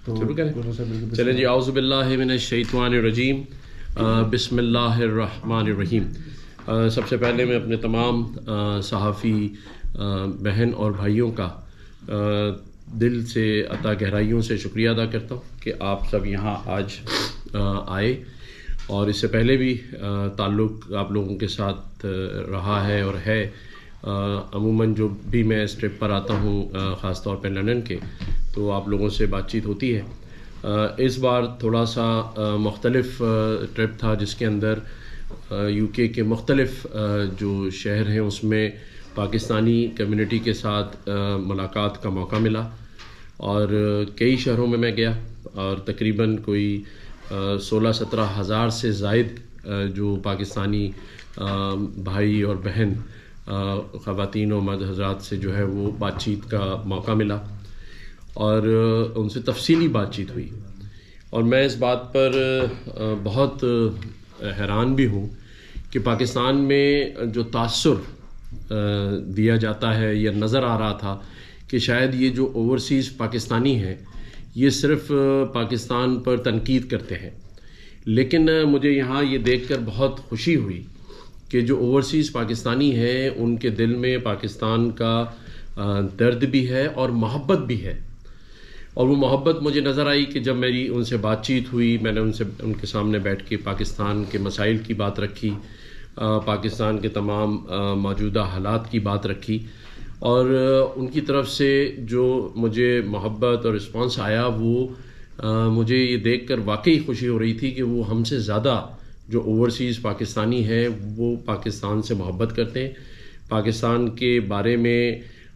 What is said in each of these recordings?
شروع کریں؟ چلیں جی، اعوذ باللہ من الشیطان الرجیم، بسم اللہ الرحمن الرحیم۔ سب سے پہلے میں اپنے تمام صحافی بہن اور بھائیوں کا دل سے عطا گہرائیوں سے شکریہ ادا کرتا ہوں کہ آپ سب یہاں آج آئے، اور اس سے پہلے بھی تعلق آپ لوگوں کے ساتھ رہا ہے اور ہے۔ عموماً جو بھی میں اس ٹرپ پر آتا ہوں، خاص طور پہ لندن کے، تو آپ لوگوں سے بات چیت ہوتی ہے۔ اس بار تھوڑا سا مختلف ٹرپ تھا، جس کے اندر یو کے کے مختلف جو شہر ہیں اس میں پاکستانی کمیونٹی کے ساتھ ملاقات کا موقع ملا، اور کئی شہروں میں گیا، اور تقریباً کوئی 16-17 ہزار سے زائد جو پاکستانی بھائی اور بہن، خواتین و مرد حضرات سے جو ہے وہ بات چیت کا موقع ملا، اور ان سے تفصیلی بات چیت ہوئی۔ اور میں اس بات پر بہت حیران بھی ہوں کہ پاکستان میں جو تاثر دیا جاتا ہے یا نظر آ رہا تھا کہ شاید یہ جو اوورسیز پاکستانی ہیں یہ صرف پاکستان پر تنقید کرتے ہیں، لیکن مجھے یہاں یہ دیکھ کر بہت خوشی ہوئی کہ جو اوورسیز پاکستانی ہیں ان کے دل میں پاکستان کا درد بھی ہے اور محبت بھی ہے۔ اور وہ محبت مجھے نظر آئی کہ جب میری ان سے بات چیت ہوئی، میں نے ان کے سامنے بیٹھ کے پاکستان کے مسائل کی بات رکھی، پاکستان کے تمام موجودہ حالات کی بات رکھی، اور ان کی طرف سے جو مجھے محبت اور رسپانس آیا، وہ مجھے یہ دیکھ کر واقعی خوشی ہو رہی تھی کہ وہ ہم سے زیادہ جو اوورسیز پاکستانی ہیں وہ پاکستان سے محبت کرتے ہیں۔ پاکستان کے بارے میں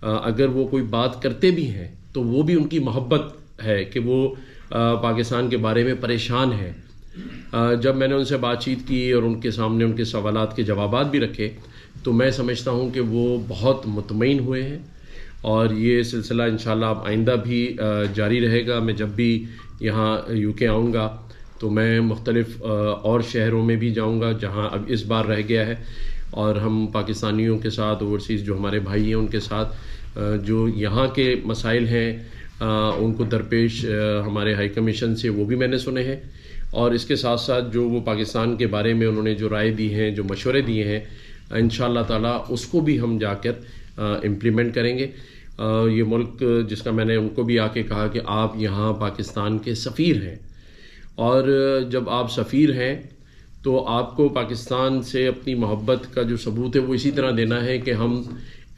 اگر وہ کوئی بات کرتے بھی ہیں تو وہ بھی ان کی محبت ہے کہ وہ پاکستان کے بارے میں پریشان ہیں۔ جب میں نے ان سے بات چیت کی اور ان کے سامنے ان کے سوالات کے جوابات بھی رکھے، تو میں سمجھتا ہوں کہ وہ بہت مطمئن ہوئے ہیں، اور یہ سلسلہ انشاءاللہ اب آئندہ بھی جاری رہے گا۔ میں جب بھی یہاں یو کے آؤں گا تو میں مختلف اور شہروں میں بھی جاؤں گا جہاں اب اس بار رہ گیا ہے، اور ہم پاکستانیوں کے ساتھ، اوورسیز جو ہمارے بھائی ہیں ان کے ساتھ جو یہاں کے مسائل ہیں ان کو درپیش ہمارے ہائی کمیشن سے وہ بھی میں نے سنے ہیں، اور اس کے ساتھ ساتھ جو وہ پاکستان کے بارے میں انہوں نے جو رائے دی ہیں، جو مشورے دیے ہیں، انشاءاللہ تعالیٰ اس کو بھی ہم جا کر امپلیمنٹ کریں گے۔ یہ ملک جس کا میں نے ان کو بھی آ کے کہا کہ آپ یہاں پاکستان کے سفیر ہیں، اور جب آپ سفیر ہیں تو آپ کو پاکستان سے اپنی محبت کا جو ثبوت ہے وہ اسی طرح دینا ہے کہ ہم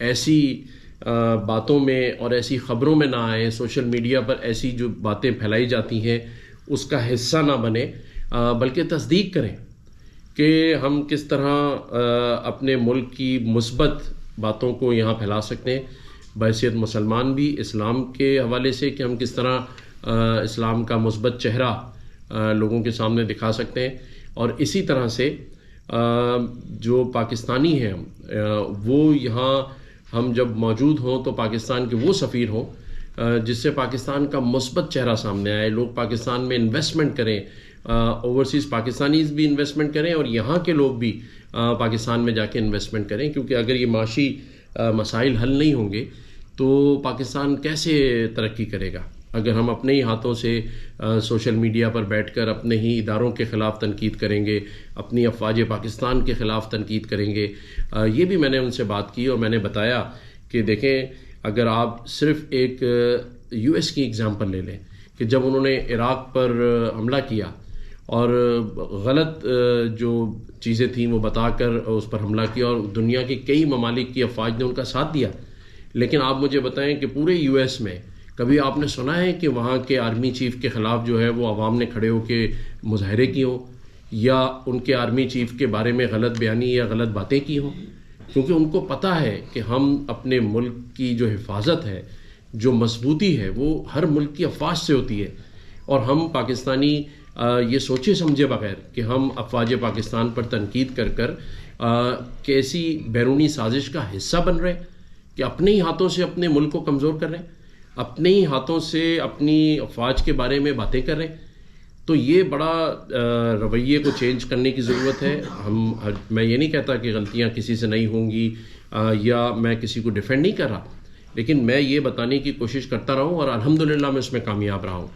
ایسی باتوں میں اور ایسی خبروں میں نہ آئیں، سوشل میڈیا پر ایسی جو باتیں پھیلائی جاتی ہیں اس کا حصہ نہ بنے، بلکہ تصدیق کریں کہ ہم کس طرح اپنے ملک کی مثبت باتوں کو یہاں پھیلا سکتے ہیں، بحیثیت مسلمان بھی اسلام کے حوالے سے کہ ہم کس طرح اسلام کا مثبت چہرہ لوگوں کے سامنے دکھا سکتے ہیں، اور اسی طرح سے جو پاکستانی ہیں وہ یہاں ہم جب موجود ہوں تو پاکستان کے وہ سفیر ہوں جس سے پاکستان کا مثبت چہرہ سامنے آئے، لوگ پاکستان میں انویسٹمنٹ کریں، اوورسیز پاکستانیز بھی انویسٹمنٹ کریں، اور یہاں کے لوگ بھی پاکستان میں جا کے انویسٹمنٹ کریں، کیونکہ اگر یہ معاشی مسائل حل نہیں ہوں گے تو پاکستان کیسے ترقی کرے گا؟ اگر ہم اپنے ہی ہاتھوں سے سوشل میڈیا پر بیٹھ کر اپنے ہی اداروں کے خلاف تنقید کریں گے، اپنی افواج پاکستان کے خلاف تنقید کریں گے۔ یہ بھی میں نے ان سے بات کی، اور میں نے بتایا کہ دیکھیں، اگر آپ صرف ایک یو ایس کی اگزامپل لے لیں کہ جب انہوں نے عراق پر حملہ کیا اور غلط جو چیزیں تھیں وہ بتا کر اس پر حملہ کیا، اور دنیا کے کئی ممالک کی افواج نے ان کا ساتھ دیا، لیکن آپ مجھے بتائیں کہ پورے یو ایس میں کبھی آپ نے سنا ہے کہ وہاں کے آرمی چیف کے خلاف جو ہے وہ عوام نے کھڑے ہو کے مظاہرے کیے ہوں، یا ان کے آرمی چیف کے بارے میں غلط بیانی یا غلط باتیں کی ہوں؟ کیونکہ ان کو پتہ ہے کہ ہم اپنے ملک کی جو حفاظت ہے، جو مضبوطی ہے، وہ ہر ملک کی افواج سے ہوتی ہے، اور ہم پاکستانی یہ سوچے سمجھے بغیر کہ ہم افواج پاکستان پر تنقید کر کر کیسی بیرونی سازش کا حصہ بن رہے کہ اپنے ہی ہاتھوں سے اپنے ملک کو کمزور کر رہے ہیں، اپنے ہی ہاتھوں سے اپنی افواج کے بارے میں باتیں کر رہے ہیں۔ تو یہ بڑا رویے کو چینج کرنے کی ضرورت ہے۔ میں یہ نہیں کہتا کہ غلطیاں کسی سے نہیں ہوں گی یا میں کسی کو ڈیفینڈ نہیں کر رہا، لیکن میں یہ بتانے کی کوشش کرتا رہا ہوں، اور الحمدللہ میں اس میں کامیاب رہا ہوں۔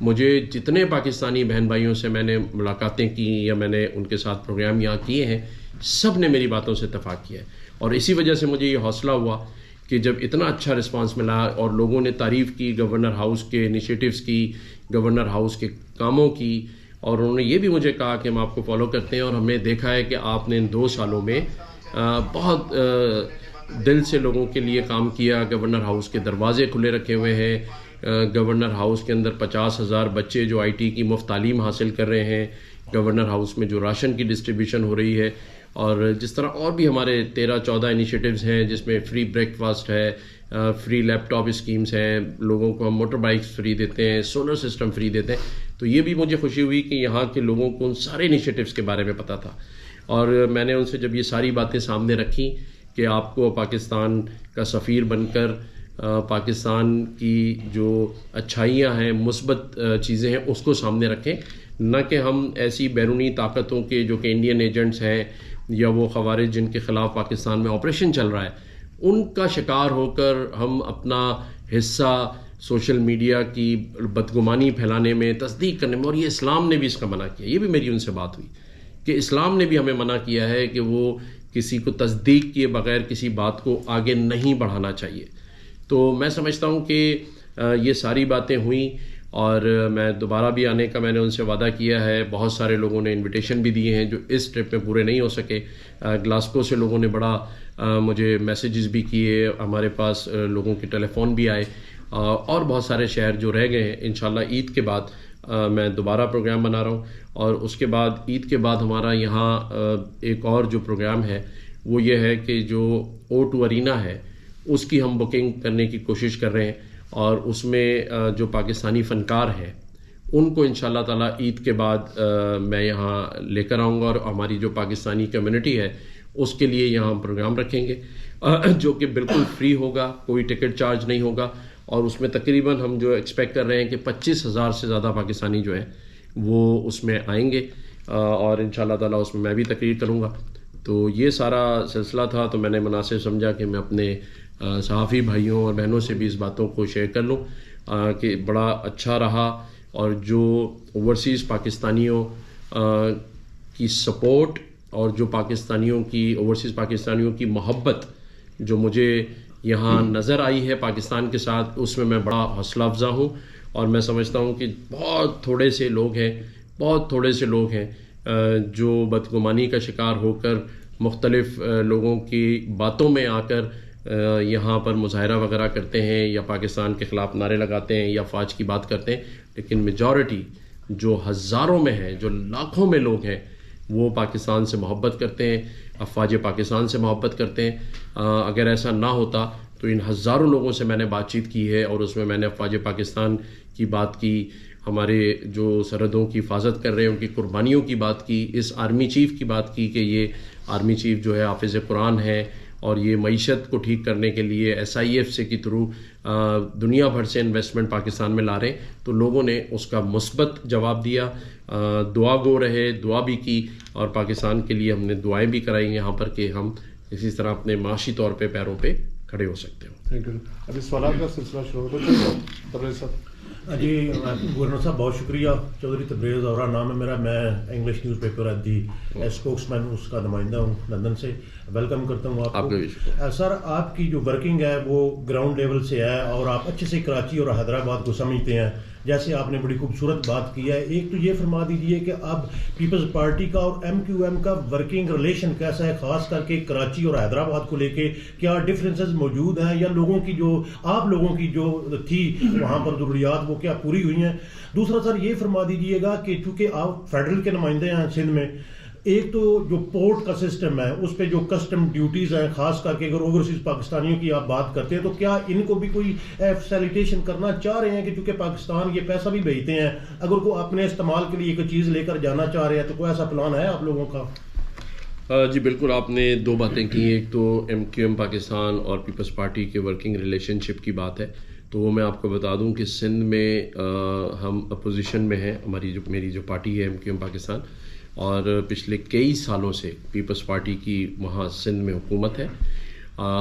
مجھے جتنے پاکستانی بہن بھائیوں سے میں نے ملاقاتیں کی یا میں نے ان کے ساتھ پروگرام یہاں کیے ہیں، سب نے میری باتوں سے اتفاق کیا ہے. اور اسی وجہ سے مجھے یہ حوصلہ ہوا کہ جب اتنا اچھا رسپانس ملا اور لوگوں نے تعریف کی گورنر ہاؤس کے انیشیٹوز کی، گورنر ہاؤس کے کاموں کی، اور انہوں نے یہ بھی مجھے کہا کہ ہم آپ کو فالو کرتے ہیں اور ہم نے دیکھا ہے کہ آپ نے ان 2 سالوں میں بہت دل سے لوگوں کے لیے کام کیا. گورنر ہاؤس کے دروازے کھلے رکھے ہوئے ہیں. گورنر ہاؤس کے اندر 50,000 بچے جو آئی ٹی کی مفت تعلیم حاصل کر رہے ہیں. گورنر ہاؤس میں جو راشن کی ڈسٹریبیوشن ہو رہی ہے، اور جس طرح اور بھی ہمارے 13-14 انیشیٹوز ہیں جس میں فری بریک فاسٹ ہے، فری لیپ ٹاپ اسکیمز ہیں، لوگوں کو ہم موٹر بائکس فری دیتے ہیں، سولر سسٹم فری دیتے ہیں. تو یہ بھی مجھے خوشی ہوئی کہ یہاں کے لوگوں کو ان سارے انیشیٹوز کے بارے میں پتہ تھا. اور میں نے ان سے جب یہ ساری باتیں سامنے رکھی کہ آپ کو پاکستان کا سفیر بن کر پاکستان کی جو اچھائیاں ہیں، مثبت چیزیں ہیں، اس کو سامنے رکھیں، نہ کہ ہم ایسی بیرونی طاقتوں کے جو کہ انڈین ایجنٹس ہیں یا وہ خوارج جن کے خلاف پاکستان میں آپریشن چل رہا ہے، ان کا شکار ہو کر ہم اپنا حصہ سوشل میڈیا کی بدگمانی پھیلانے میں، تصدیق کرنے میں. اور یہ اسلام نے بھی اس کا منع کیا. یہ بھی میری ان سے بات ہوئی کہ اسلام نے بھی ہمیں منع کیا ہے کہ وہ کسی کو تصدیق کیے بغیر کسی بات کو آگے نہیں بڑھانا چاہیے. تو میں سمجھتا ہوں کہ یہ ساری باتیں ہوئیں، اور میں دوبارہ بھی آنے کا میں نے ان سے وعدہ کیا ہے. بہت سارے لوگوں نے انویٹیشن بھی دیے ہیں جو اس ٹرپ میں پورے نہیں ہو سکے. گلاسکو سے لوگوں نے بڑا مجھے میسیجز بھی کیے، ہمارے پاس لوگوں کے ٹیلی فون بھی آئے، اور بہت سارے شہر جو رہ گئے ہیں. انشاءاللہ عید کے بعد میں دوبارہ پروگرام بنا رہا ہوں، اور اس کے بعد عید کے بعد ہمارا یہاں ایک اور جو پروگرام ہے وہ یہ ہے کہ جو O2 ارینا ہے اس کی ہم بکنگ کرنے کی کوشش کر رہے ہیں، اور اس میں جو پاکستانی فنکار ہیں ان کو انشاءاللہ تعالیٰ عید کے بعد میں یہاں لے کر آؤں گا، اور ہماری جو پاکستانی کمیونٹی ہے اس کے لیے یہاں ہم پروگرام رکھیں گے جو کہ بالکل فری ہوگا، کوئی ٹکٹ چارج نہیں ہوگا. اور اس میں تقریباً ہم جو ایکسپیکٹ کر رہے ہیں کہ 25,000 سے زیادہ پاکستانی جو ہیں وہ اس میں آئیں گے، اور انشاءاللہ تعالیٰ اس میں میں بھی تقریر کروں گا. تو یہ سارا سلسلہ تھا، تو میں نے مناسب سمجھا کہ میں اپنے صحافی بھائیوں اور بہنوں سے بھی اس باتوں کو شیئر کر لوں کہ بڑا اچھا رہا. اور جو اوورسیز پاکستانیوں کی سپورٹ اور جو پاکستانیوں کی اوورسیز پاکستانیوں کی محبت جو مجھے یہاں نظر آئی ہے پاکستان کے ساتھ، اس میں میں بڑا حوصلہ افزا ہوں. اور میں سمجھتا ہوں کہ بہت تھوڑے سے لوگ ہیں جو بدگمانی کا شکار ہو کر مختلف لوگوں کی باتوں میں آ کر یہاں پر مظاہرہ وغیرہ کرتے ہیں یا پاکستان کے خلاف نعرے لگاتے ہیں یا فوج کی بات کرتے ہیں. لیکن میجورٹی جو ہزاروں میں ہے، جو لاکھوں میں لوگ ہیں، وہ پاکستان سے محبت کرتے ہیں، افواج پاکستان سے محبت کرتے ہیں. اگر ایسا نہ ہوتا تو ان ہزاروں لوگوں سے میں نے بات چیت کی ہے، اور اس میں نے افواج پاکستان کی بات کی، ہمارے جو سرحدوں کی حفاظت کر رہے ہیں ان کی قربانیوں کی بات کی، اس آرمی چیف کی بات کی کہ یہ آرمی چیف جو ہے حافظ قرآن ہے، اور یہ معیشت کو ٹھیک کرنے کے لیے SIF سے کے تھرو دنیا بھر سے انویسٹمنٹ پاکستان میں لا رہے ہیں. تو لوگوں نے اس کا مثبت جواب دیا، دعا گو رہے، دعا بھی کی، اور پاکستان کے لیے ہم نے دعائیں بھی کرائی یہاں پر کہ ہم اسی طرح اپنے معاشی طور پہ پیروں پہ کھڑے ہو سکتے ہوں. Thank you. ابھی سوالات کا سلسلہ شروع ہوتا ہے. صاحب جی گورنر صاحب بہت شکریہ. چودھری تبریز اورا نام ہے میرا، میں انگلش نیوز پیپر دی اسپوکس مین اس کا نمائندہ ہوں لندن سے. ویلکم کرتا ہوں آپ کو. سر آپ کی جو ورکنگ ہے وہ گراؤنڈ لیول سے ہے، اور آپ اچھے سے کراچی اور حیدرآباد کو سمجھتے ہیں. جیسے آپ نے بڑی خوبصورت بات کی ہے، ایک تو یہ فرما دیجئے کہ اب پیپلز پارٹی کا اور MQM کا ورکنگ ریلیشن کیسا ہے، خاص کر کے کراچی اور حیدرآباد کو لے کے کیا ڈفرینسز موجود ہیں، یا لوگوں کی جو آپ لوگوں کی جو تھی وہاں پر ضروریات وہ کیا پوری ہوئی ہیں. دوسرا سر یہ فرما دیجئے گا کہ چونکہ آپ فیڈرل کے نمائندے ہیں سندھ میں، ایک تو جو پورٹ کا سسٹم ہے اس پہ جو کسٹم ڈیوٹیز ہیں، خاص کر کے اگر اوورسیز پاکستانیوں کی آپ بات کرتے ہیں تو کیا ان کو بھی کوئی فیسیلیٹیشن کرنا چاہ رہے ہیں کہ چونکہ پاکستان یہ پیسہ بھی بھیجتے ہیں، اگر کوئی اپنے استعمال کے لیے کوئی چیز لے کر جانا چاہ رہے ہیں تو کوئی ایسا پلان ہے آپ لوگوں کا؟ جی بالکل، آپ نے 2 باتیں کی. ایک تو MQM پاکستان اور پیپلز پارٹی کے ورکنگ ریلیشن شپ کی بات ہے. تو وہ میں آپ کو بتا دوں کہ سندھ میں ہم اپوزیشن میں ہیں، میری جو پارٹی ہے MQM پاکستان، اور پچھلے کئی سالوں سے پیپلز پارٹی کی وہاں سندھ میں حکومت ہے.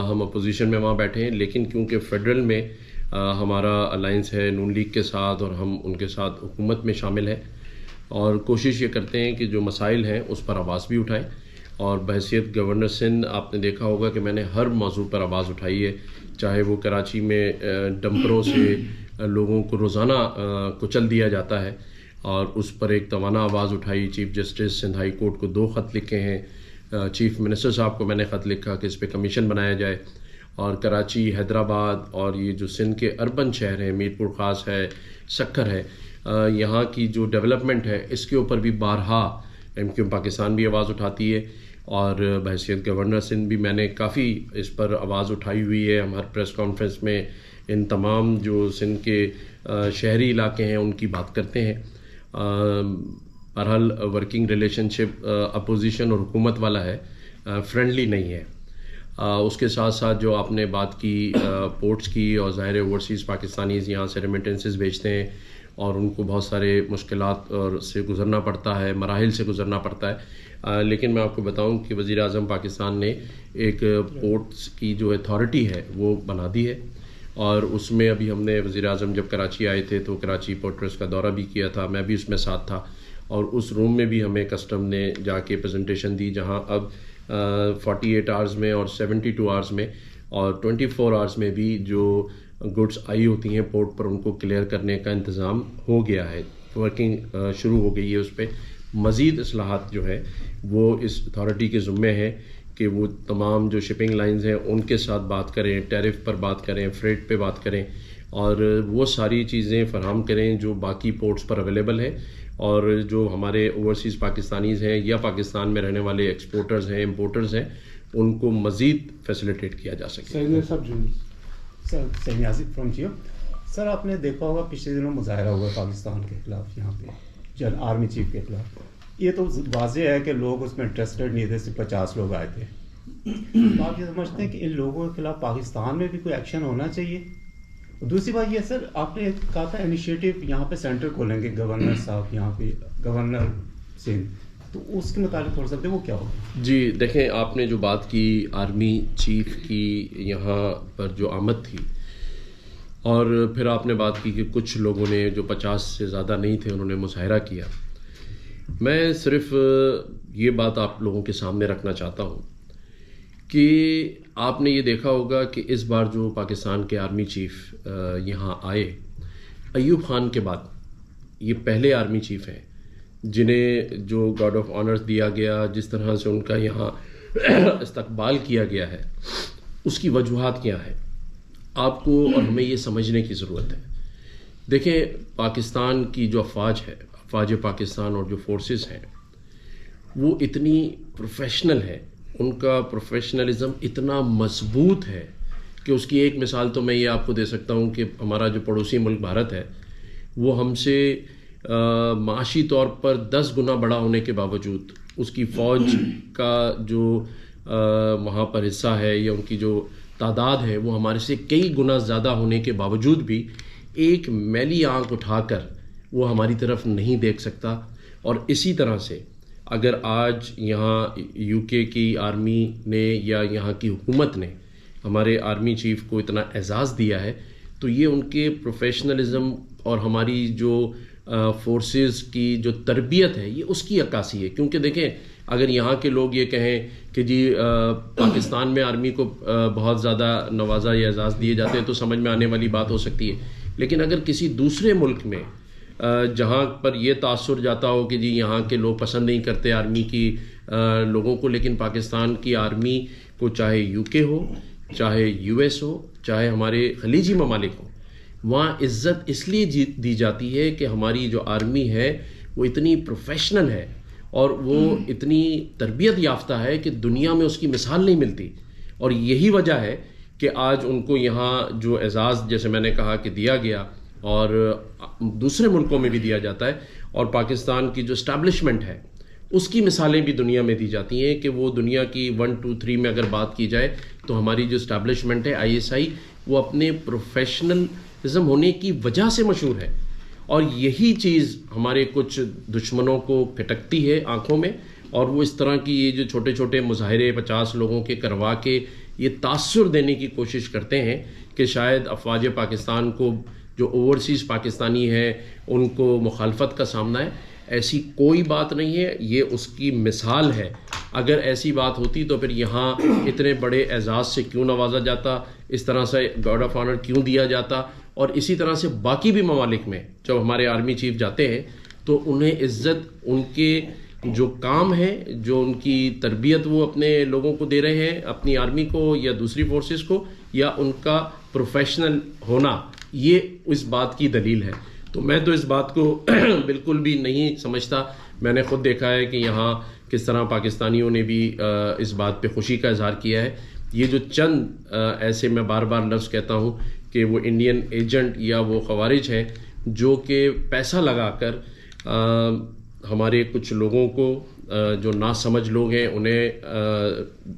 ہم اپوزیشن میں وہاں بیٹھے ہیں، لیکن کیونکہ فیڈرل میں ہمارا الائنس ہے نون لیگ کے ساتھ اور ہم ان کے ساتھ حکومت میں شامل ہیں اور کوشش یہ کرتے ہیں کہ جو مسائل ہیں اس پر آواز بھی اٹھائیں. اور بحیثیت گورنر سندھ آپ نے دیکھا ہوگا کہ میں نے ہر موضوع پر آواز اٹھائی ہے, چاہے وہ کراچی میں ڈمپروں سے لوگوں کو روزانہ کچل دیا جاتا ہے اور اس پر ایک توانا آواز اٹھائی. Chief justice Sindh high court کو 2 خط لکھے ہیں, چیف منسٹر صاحب کو میں نے خط لکھا کہ اس پہ کمیشن بنایا جائے. اور کراچی, حیدرآباد اور یہ جو سندھ کے اربن شہر ہیں, میر پور خاص ہے, سکھر ہے, یہاں کی جو ڈیولپمنٹ ہے اس کے اوپر بھی بارہا MQM پاکستان بھی آواز اٹھاتی ہے اور بحیثیت گورنر سندھ بھی میں نے کافی اس پر آواز اٹھائی ہوئی ہے. ہم ہر پریس کانفرنس میں ان تمام جو سندھ کے شہری علاقے ہیں ان کی بات کرتے ہیں. بہرحال ورکنگ ریلیشن شپ اپوزیشن اور حکومت والا ہے, فرینڈلی نہیں ہے. اس کے ساتھ ساتھ جو آپ نے بات کی پورٹس کی, اور ظاہر اوورسیز پاکستانیز یہاں سے ریمیٹنسز بھیجتے ہیں اور ان کو بہت سارے مشکلات اور سے گزرنا پڑتا ہے, مراحل سے گزرنا پڑتا ہے. لیکن میں آپ کو بتاؤں کہ وزیر اعظم پاکستان نے ایک پورٹس کی جو اتھارٹی ہے وہ بنا دی ہے اور اس میں ابھی ہم نے وزیر اعظم جب کراچی آئے تھے تو کراچی پورٹ ٹرسٹ کا دورہ بھی کیا تھا, میں بھی اس میں ساتھ تھا. اور اس روم میں بھی ہمیں کسٹم نے جا کے پریزنٹیشن دی جہاں اب 48 آورز میں اور 72 آورز میں اور 24 آورز میں بھی جو گڈس آئی ہوتی ہیں پورٹ پر ان کو کلیئر کرنے کا انتظام ہو گیا ہے. ورکنگ شروع ہو گئی ہے اس پہ. مزید اصلاحات جو ہے وہ اس اتھارٹی کے ذمے ہیں کہ وہ تمام جو شپنگ لائنز ہیں ان کے ساتھ بات کریں, ٹیرف پر بات کریں, فریٹ پہ بات کریں اور وہ ساری چیزیں فراہم کریں جو باقی پورٹس پر اویلیبل ہے. اور جو ہمارے اوورسیز پاکستانیز ہیں یا پاکستان میں رہنے والے ایکسپورٹرز ہیں, امپورٹرز ہیں, ان کو مزید فیسیلیٹیٹ کیا جا سکے. سر نیازی فرام جیو. سر آپ نے دیکھا ہوگا پچھلے دنوں مظاہرہ ہوا پاکستان کے خلاف, یہاں پہ آرمی چیف کے خلاف. یہ تو واضح ہے کہ لوگ اس میں انٹرسٹڈ نہیں تھے, صرف 50 لوگ آئے تھے. آپ یہ سمجھتے ہیں کہ ان لوگوں کے خلاف پاکستان میں بھی کوئی ایکشن ہونا چاہیے؟ دوسری بات یہ سر, آپ نے کہا تھا انیشیٹو یہاں پہ سینٹر کھولیں گے گورنر صاحب, یہاں پہ گورنر سندھ, تو اس کے متعلق تھوڑا سا وہ کیا ہوگا؟ جی دیکھیں, آپ نے جو بات کی آرمی چیف کی یہاں پر جو آمد تھی اور پھر آپ نے بات کی کہ کچھ لوگوں نے جو 50 سے زیادہ نہیں تھے انہوں نے مظاہرہ کیا. میں صرف یہ بات آپ لوگوں کے سامنے رکھنا چاہتا ہوں کہ آپ نے یہ دیکھا ہوگا کہ اس بار جو پاکستان کے آرمی چیف یہاں آئے, ایوب خان کے بعد یہ پہلے آرمی چیف ہیں جنہیں جو گارڈ آف آنرز دیا گیا, جس طرح سے ان کا یہاں استقبال کیا گیا ہے, اس کی وجوہات کیا ہیں آپ کو اور ہمیں یہ سمجھنے کی ضرورت ہے. دیکھیں, پاکستان کی جو افواج ہے, افواج پاکستان اور جو فورسز ہیں وہ اتنی پروفیشنل ہے, ان کا پروفیشنلزم اتنا مضبوط ہے کہ اس کی ایک مثال تو میں یہ آپ کو دے سکتا ہوں کہ ہمارا جو پڑوسی ملک بھارت ہے وہ ہم سے معاشی طور پر 10 گنا بڑا ہونے کے باوجود اس کی فوج کا جو وہاں پر حصہ ہے یا ان کی جو تعداد ہے وہ ہمارے سے کئی گنا زیادہ ہونے کے باوجود بھی ایک میلی آنکھ اٹھا کر وہ ہماری طرف نہیں دیکھ سکتا. اور اسی طرح سے اگر آج یہاں UK کی آرمی نے یا یہاں کی حکومت نے ہمارے آرمی چیف کو اتنا اعزاز دیا ہے تو یہ ان کے پروفیشنلزم اور ہماری جو فورسز کی جو تربیت ہے یہ اس کی عکاسی ہے. کیونکہ دیکھیں, اگر یہاں کے لوگ یہ کہیں کہ جی پاکستان میں آرمی کو بہت زیادہ نوازا یا اعزاز دیے جاتے ہیں تو سمجھ میں آنے والی بات ہو سکتی ہے, لیکن اگر کسی دوسرے ملک میں جہاں پر یہ تاثر جاتا ہو کہ جی یہاں کے لوگ پسند نہیں کرتے آرمی کی لوگوں کو, لیکن پاکستان کی آرمی کو چاہے UK ہو, چاہے US ہو, چاہے ہمارے خلیجی ممالک ہوں, وہاں عزت اس لیے دی جاتی ہے کہ ہماری جو آرمی ہے وہ اتنی پروفیشنل ہے اور وہ اتنی تربیت یافتہ ہے کہ دنیا میں اس کی مثال نہیں ملتی. اور یہی وجہ ہے کہ آج ان کو یہاں جو اعزاز جیسے میں نے کہا کہ دیا گیا اور دوسرے ملکوں میں بھی دیا جاتا ہے, اور پاکستان کی جو اسٹیبلشمنٹ ہے اس کی مثالیں بھی دنیا میں دی جاتی ہیں کہ وہ دنیا کی 1 2 3 میں اگر بات کی جائے تو ہماری جو اسٹیبلشمنٹ ہے ISI وہ اپنے پروفیشنلزم ہونے کی وجہ سے مشہور ہے. اور یہی چیز ہمارے کچھ دشمنوں کو کھٹکتی ہے آنکھوں میں, اور وہ اس طرح کی یہ جو چھوٹے چھوٹے مظاہرے 50 لوگوں کے کروا کے یہ تاثر دینے کی کوشش کرتے ہیں کہ شاید افواج پاکستان کو جو اوورسیز پاکستانی ہیں ان کو مخالفت کا سامنا ہے. ایسی کوئی بات نہیں ہے, یہ اس کی مثال ہے. اگر ایسی بات ہوتی تو پھر یہاں اتنے بڑے اعزاز سے کیوں نوازا جاتا, اس طرح سے گارڈ آف آنر کیوں دیا جاتا, اور اسی طرح سے باقی بھی ممالک میں جب ہمارے آرمی چیف جاتے ہیں تو انہیں عزت ان کے جو کام ہے, جو ان کی تربیت وہ اپنے لوگوں کو دے رہے ہیں, اپنی آرمی کو یا دوسری فورسز کو, یا ان کا پروفیشنل ہونا, یہ اس بات کی دلیل ہے. تو میں تو اس بات کو بالکل بھی نہیں سمجھتا. میں نے خود دیکھا ہے کہ یہاں کس طرح پاکستانیوں نے بھی اس بات پہ خوشی کا اظہار کیا ہے. یہ جو چند ایسے میں بار بار لفظ کہتا ہوں کہ وہ انڈین ایجنٹ یا وہ خوارج ہیں جو کہ پیسہ لگا کر ہمارے کچھ لوگوں کو جو ناسمجھ لوگ ہیں انہیں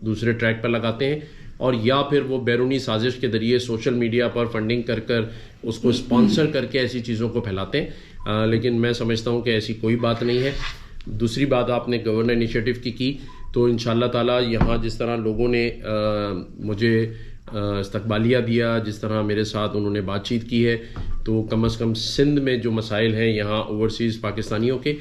دوسرے ٹریک پر لگاتے ہیں, اور یا پھر وہ بیرونی سازش کے ذریعے سوشل میڈیا پر فنڈنگ کر کر اس کو اسپانسر کر کے ایسی چیزوں کو پھیلاتے ہیں. لیکن میں سمجھتا ہوں کہ ایسی کوئی بات نہیں ہے. دوسری بات آپ نے گورنر انیشیٹو کی تو انشاءاللہ تعالیٰ یہاں جس طرح لوگوں نے مجھے استقبالیہ دیا, جس طرح میرے ساتھ انہوں نے بات چیت کی ہے, تو کم از کم سندھ میں جو مسائل ہیں یہاں اوورسیز پاکستانیوں کے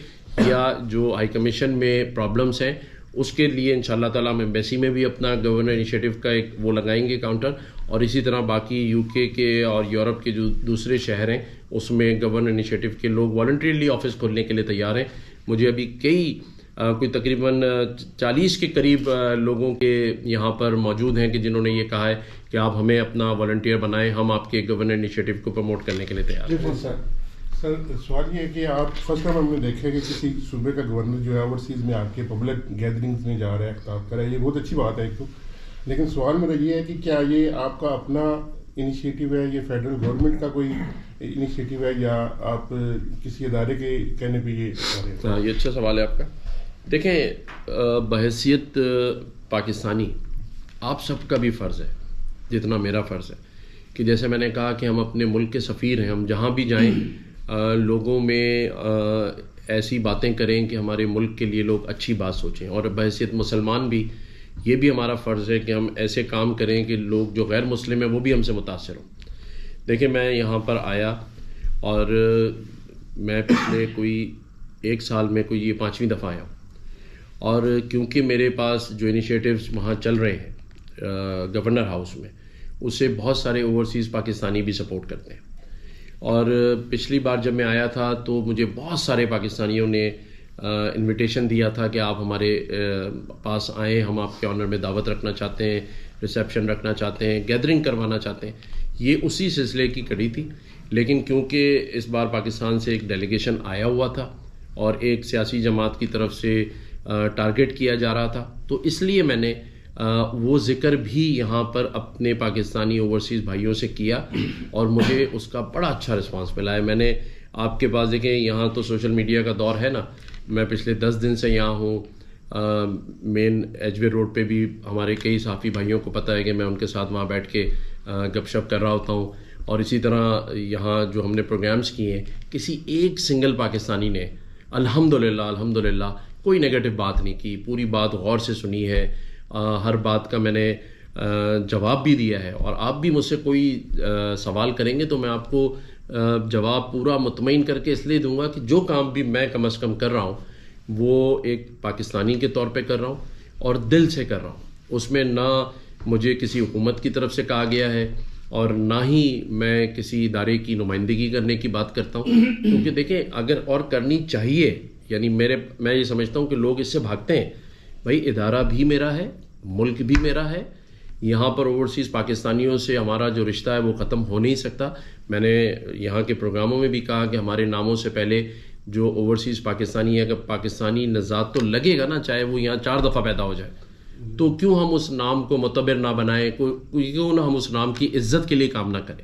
یا جو ہائی کمیشن میں پرابلمس ہیں اس کے لیے انشاءاللہ تعالیٰ ہم ایمبیسی میں بھی اپنا گورنر انیشیٹو کا ایک وہ لگائیں گے کاؤنٹر, اور اسی طرح باقی یو کے اور یورپ کے جو دوسرے شہر ہیں اس میں گورنر انیشیٹو کے لوگ والنٹریلی آفس کھولنے کے لیے تیار ہیں. مجھے ابھی کوئی تقریباً 40 کے قریب لوگوں کے یہاں پر موجود ہیں کہ جنہوں نے یہ کہا ہے کہ آپ ہمیں اپنا والنٹیئر بنائیں, ہم آپ کے گورنر انیشیٹو کو پروموٹ کرنے کے لیے تیار ہیں. سر سوال یہ ہے کہ آپ فرسٹ ٹائم ہم نے دیکھا ہے کہ کسی صوبے کا گورنر جو ہے اوورسیز میں آپ کے پبلک گیدرنگز میں جا رہا ہے, خطاب کر رہا ہے, یہ بہت اچھی بات ہے ایک تو. لیکن سوال میرا یہ ہے کہ کیا یہ آپ کا اپنا انیشیٹو ہے, یہ فیڈرل گورنمنٹ کا کوئی انیشیٹو ہے, یا آپ کسی ادارے کے کہنے پہ یہ کر رہے ہیں؟ یہ اچھا سوال ہے آپ کا. دیکھیں, بحیثیت پاکستانی آپ سب کا بھی فرض ہے جتنا میرا فرض ہے کہ جیسے میں نے کہا کہ ہم اپنے ملک کے سفیر ہیں, ہم جہاں بھی جائیں لوگوں میں ایسی باتیں کریں کہ ہمارے ملک کے لیے لوگ اچھی بات سوچیں, اور بحیثیت مسلمان بھی یہ بھی ہمارا فرض ہے کہ ہم ایسے کام کریں کہ لوگ جو غیر مسلم ہیں وہ بھی ہم سے متاثر ہوں. دیکھیں, میں یہاں پر آیا اور میں پچھلے کوئی 1 سال میں کوئی یہ 5ویں دفعہ آیا ہوں, اور کیونکہ میرے پاس جو انیشیٹوز وہاں چل رہے ہیں گورنر ہاؤس میں, اس سے بہت سارے اوورسیز پاکستانی بھی سپورٹ کرتے ہیں. اور پچھلی بار جب میں آیا تھا تو مجھے بہت سارے پاکستانیوں نے انویٹیشن دیا تھا کہ آپ ہمارے پاس آئیں, ہم آپ کے آنر میں دعوت رکھنا چاہتے ہیں, ریسیپشن رکھنا چاہتے ہیں, گیدرنگ کروانا چاہتے ہیں. یہ اسی سلسلے کی کڑی تھی. لیکن کیونکہ اس بار پاکستان سے ایک ڈیلیگیشن آیا ہوا تھا اور ایک سیاسی جماعت کی طرف سے ٹارگٹ کیا جا رہا تھا, تو اس لیے میں نے وہ ذکر بھی یہاں پر اپنے پاکستانی اوورسیز بھائیوں سے کیا, اور مجھے اس کا بڑا اچھا رسپانس ملا ہے. میں نے آپ کے پاس دیکھیں, یہاں تو سوشل میڈیا کا دور ہے نا, میں پچھلے 10 دن سے یہاں ہوں. مین ایج وے روڈ پہ بھی ہمارے کئی صحافی بھائیوں کو پتہ ہے کہ میں ان کے ساتھ وہاں بیٹھ کے گپ شپ کر رہا ہوتا ہوں. اور اسی طرح یہاں جو ہم نے پروگرامز کیے ہیں, کسی ایک سنگل پاکستانی نے الحمدللہ کوئی نیگیٹو بات نہیں کی, پوری بات غور سے سنی ہے, ہر بات کا میں نے جواب بھی دیا ہے. اور آپ بھی مجھ سے کوئی سوال کریں گے تو میں آپ کو جواب پورا مطمئن کر کے اس لیے دوں گا کہ جو کام بھی میں کم از کم کر رہا ہوں وہ ایک پاکستانی کے طور پہ کر رہا ہوں اور دل سے کر رہا ہوں. اس میں نہ مجھے کسی حکومت کی طرف سے کہا گیا ہے اور نہ ہی میں کسی ادارے کی نمائندگی کرنے کی بات کرتا ہوں. کیونکہ دیکھیں, اگر اور کرنی چاہیے, یعنی میں یہ سمجھتا ہوں کہ لوگ اس سے بھاگتے ہیں. بھائی, ادارہ بھی میرا ہے, ملک بھی میرا ہے. یہاں پر اوورسیز پاکستانیوں سے ہمارا جو رشتہ ہے وہ ختم ہو نہیں سکتا. میں نے یہاں کے پروگراموں میں بھی کہا کہ ہمارے ناموں سے پہلے جو اوورسیز پاکستانی ہے, اگر پاکستانی نژاد تو لگے گا نا, چاہے وہ یہاں 4 دفعہ پیدا ہو جائے, تو کیوں ہم اس نام کو معتبر نہ بنائیں, کیوں نہ ہم اس نام کی عزت کے لیے کام نہ کریں,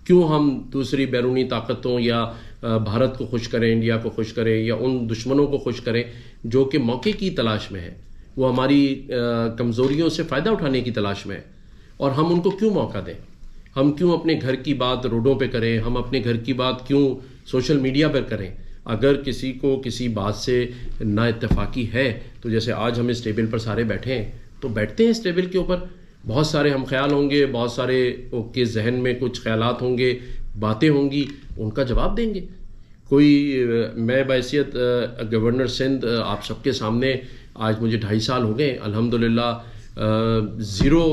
کیوں ہم دوسری بیرونی طاقتوں یا بھارت کو خوش کریں, انڈیا کو خوش کریں, یا ان دشمنوں کو خوش کریں جو کہ موقع کی تلاش میں ہیں, وہ ہماری کمزوریوں سے فائدہ اٹھانے کی تلاش میں ہے. اور ہم ان کو کیوں موقع دیں؟ ہم کیوں اپنے گھر کی بات روڈوں پہ کریں؟ ہم اپنے گھر کی بات کیوں سوشل میڈیا پر کریں؟ اگر کسی کو کسی بات سے نا اتفاقی ہے تو جیسے آج ہم اس ٹیبل پر سارے بیٹھے ہیں تو بیٹھتے ہیں اس ٹیبل کے اوپر, بہت سارے ہم خیال ہوں گے, بہت سارے کے ذہن میں کچھ خیالات ہوں گے, باتیں ہوں گی, ان کا جواب دیں گے. میں بحیثیت گورنر سندھ آپ سب کے سامنے, آج مجھے 2.5 سال ہو گئے الحمدللہ, زیرو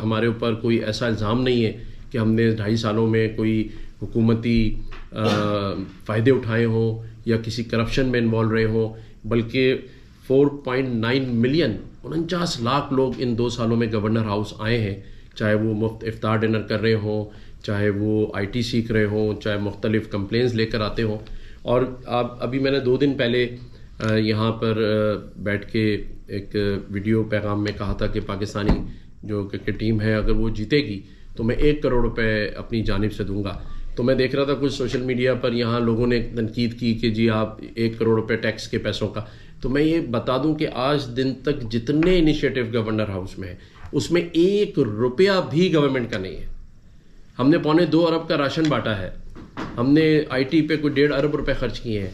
ہمارے اوپر کوئی ایسا الزام نہیں ہے کہ ہم نے 2.5 سالوں میں کوئی حکومتی فائدے اٹھائے ہوں یا کسی کرپشن میں انوالو رہے ہوں, بلکہ 4.9 ملین 49 لاکھ لوگ ان 2 سالوں میں گورنر ہاؤس آئے ہیں, چاہے وہ مفت افطار ڈنر کر رہے ہوں, چاہے وہ IT سیکھ رہے ہوں, چاہے مختلف کمپلینز لے کر آتے ہوں. اور ابھی میں نے 2 دن پہلے یہاں پر بیٹھ کے ایک ویڈیو پیغام میں کہا تھا کہ پاکستانی جو کرکٹ ٹیم ہے اگر وہ جیتے گی تو میں 1 کروڑ روپے اپنی جانب سے دوں گا. تو میں دیکھ رہا تھا کچھ سوشل میڈیا پر یہاں لوگوں نے تنقید کی کہ جی آپ 1 کروڑ روپے ٹیکس کے پیسوں کا. تو میں یہ بتا دوں کہ آج دن تک جتنے انیشیٹو گورنر ہاؤس میں ہیں اس میں 1 روپیہ بھی گورنمنٹ کا نہیں ہے. ہم نے 2.25 ارب کا راشن بانٹا ہے, ہم نے IT پہ کوئی 1.5 ارب روپے خرچ کیے ہیں.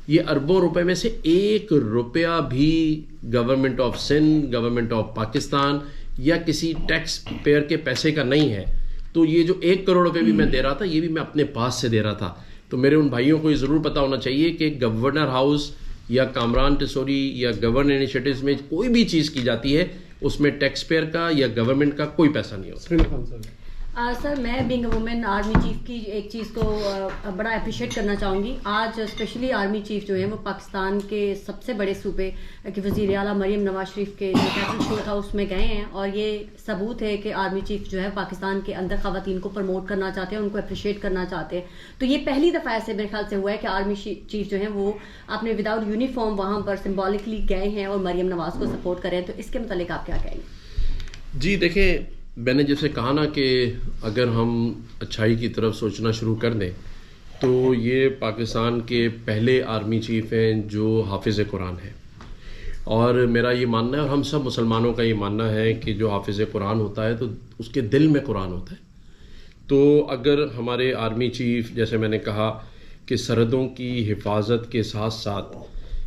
یہ اربوں روپے میں سے 1 روپیہ بھی government of Sindh, government of Pakistan یا کسی ٹیکس پیئر کے پیسے کا نہیں ہے. تو یہ جو 1 کروڑ روپے بھی میں دے رہا تھا یہ بھی میں اپنے پاس سے دے رہا تھا. تو میرے ان بھائیوں کو یہ ضرور پتہ ہونا چاہیے کہ گورنر ہاؤس یا کامران ٹیسوری یا گورنر انیشیٹوز میں کوئی بھی چیز کی جاتی ہے اس میں ٹیکس پیئر کا یا گورنمنٹ کا کوئی پیسہ نہیں ہوتا. سر میں being a woman army chief کی ایک چیز کو بڑا اپریشیٹ کرنا چاہوں گی. آج اسپیشلی آرمی چیف جو ہیں وہ پاکستان کے سب سے بڑے صوبے کہ وزیر اعلیٰ مریم نواز شریف کے جو کیپٹل شو تھا اس میں گئے ہیں, اور یہ ثبوت ہے کہ آرمی چیف جو ہے پاکستان کے اندر خواتین کو پروموٹ کرنا چاہتے ہیں, ان کو اپریشیٹ کرنا چاہتے ہیں. تو یہ پہلی دفعہ ایسے میرے خیال سے ہوا ہے کہ آرمی چیف جو ہیں وہ اپنے وداؤٹ یونیفارم وہاں پر سمبولکلی گئے ہیں اور مریم نواز کو سپورٹ کریں. تو اس کے متعلق آپ کیا کہیں گے؟ جی دیکھیں, میں نے جیسے کہا نا کہ اگر ہم اچھائی کی طرف سوچنا شروع کر دیں تو یہ پاکستان کے پہلے آرمی چیف ہیں جو حافظ قرآن ہیں. اور میرا یہ ماننا ہے اور ہم سب مسلمانوں کا یہ ماننا ہے کہ جو حافظ قرآن ہوتا ہے تو اس کے دل میں قرآن ہوتا ہے. تو اگر ہمارے آرمی چیف جیسے میں نے کہا کہ سرحدوں کی حفاظت کے ساتھ ساتھ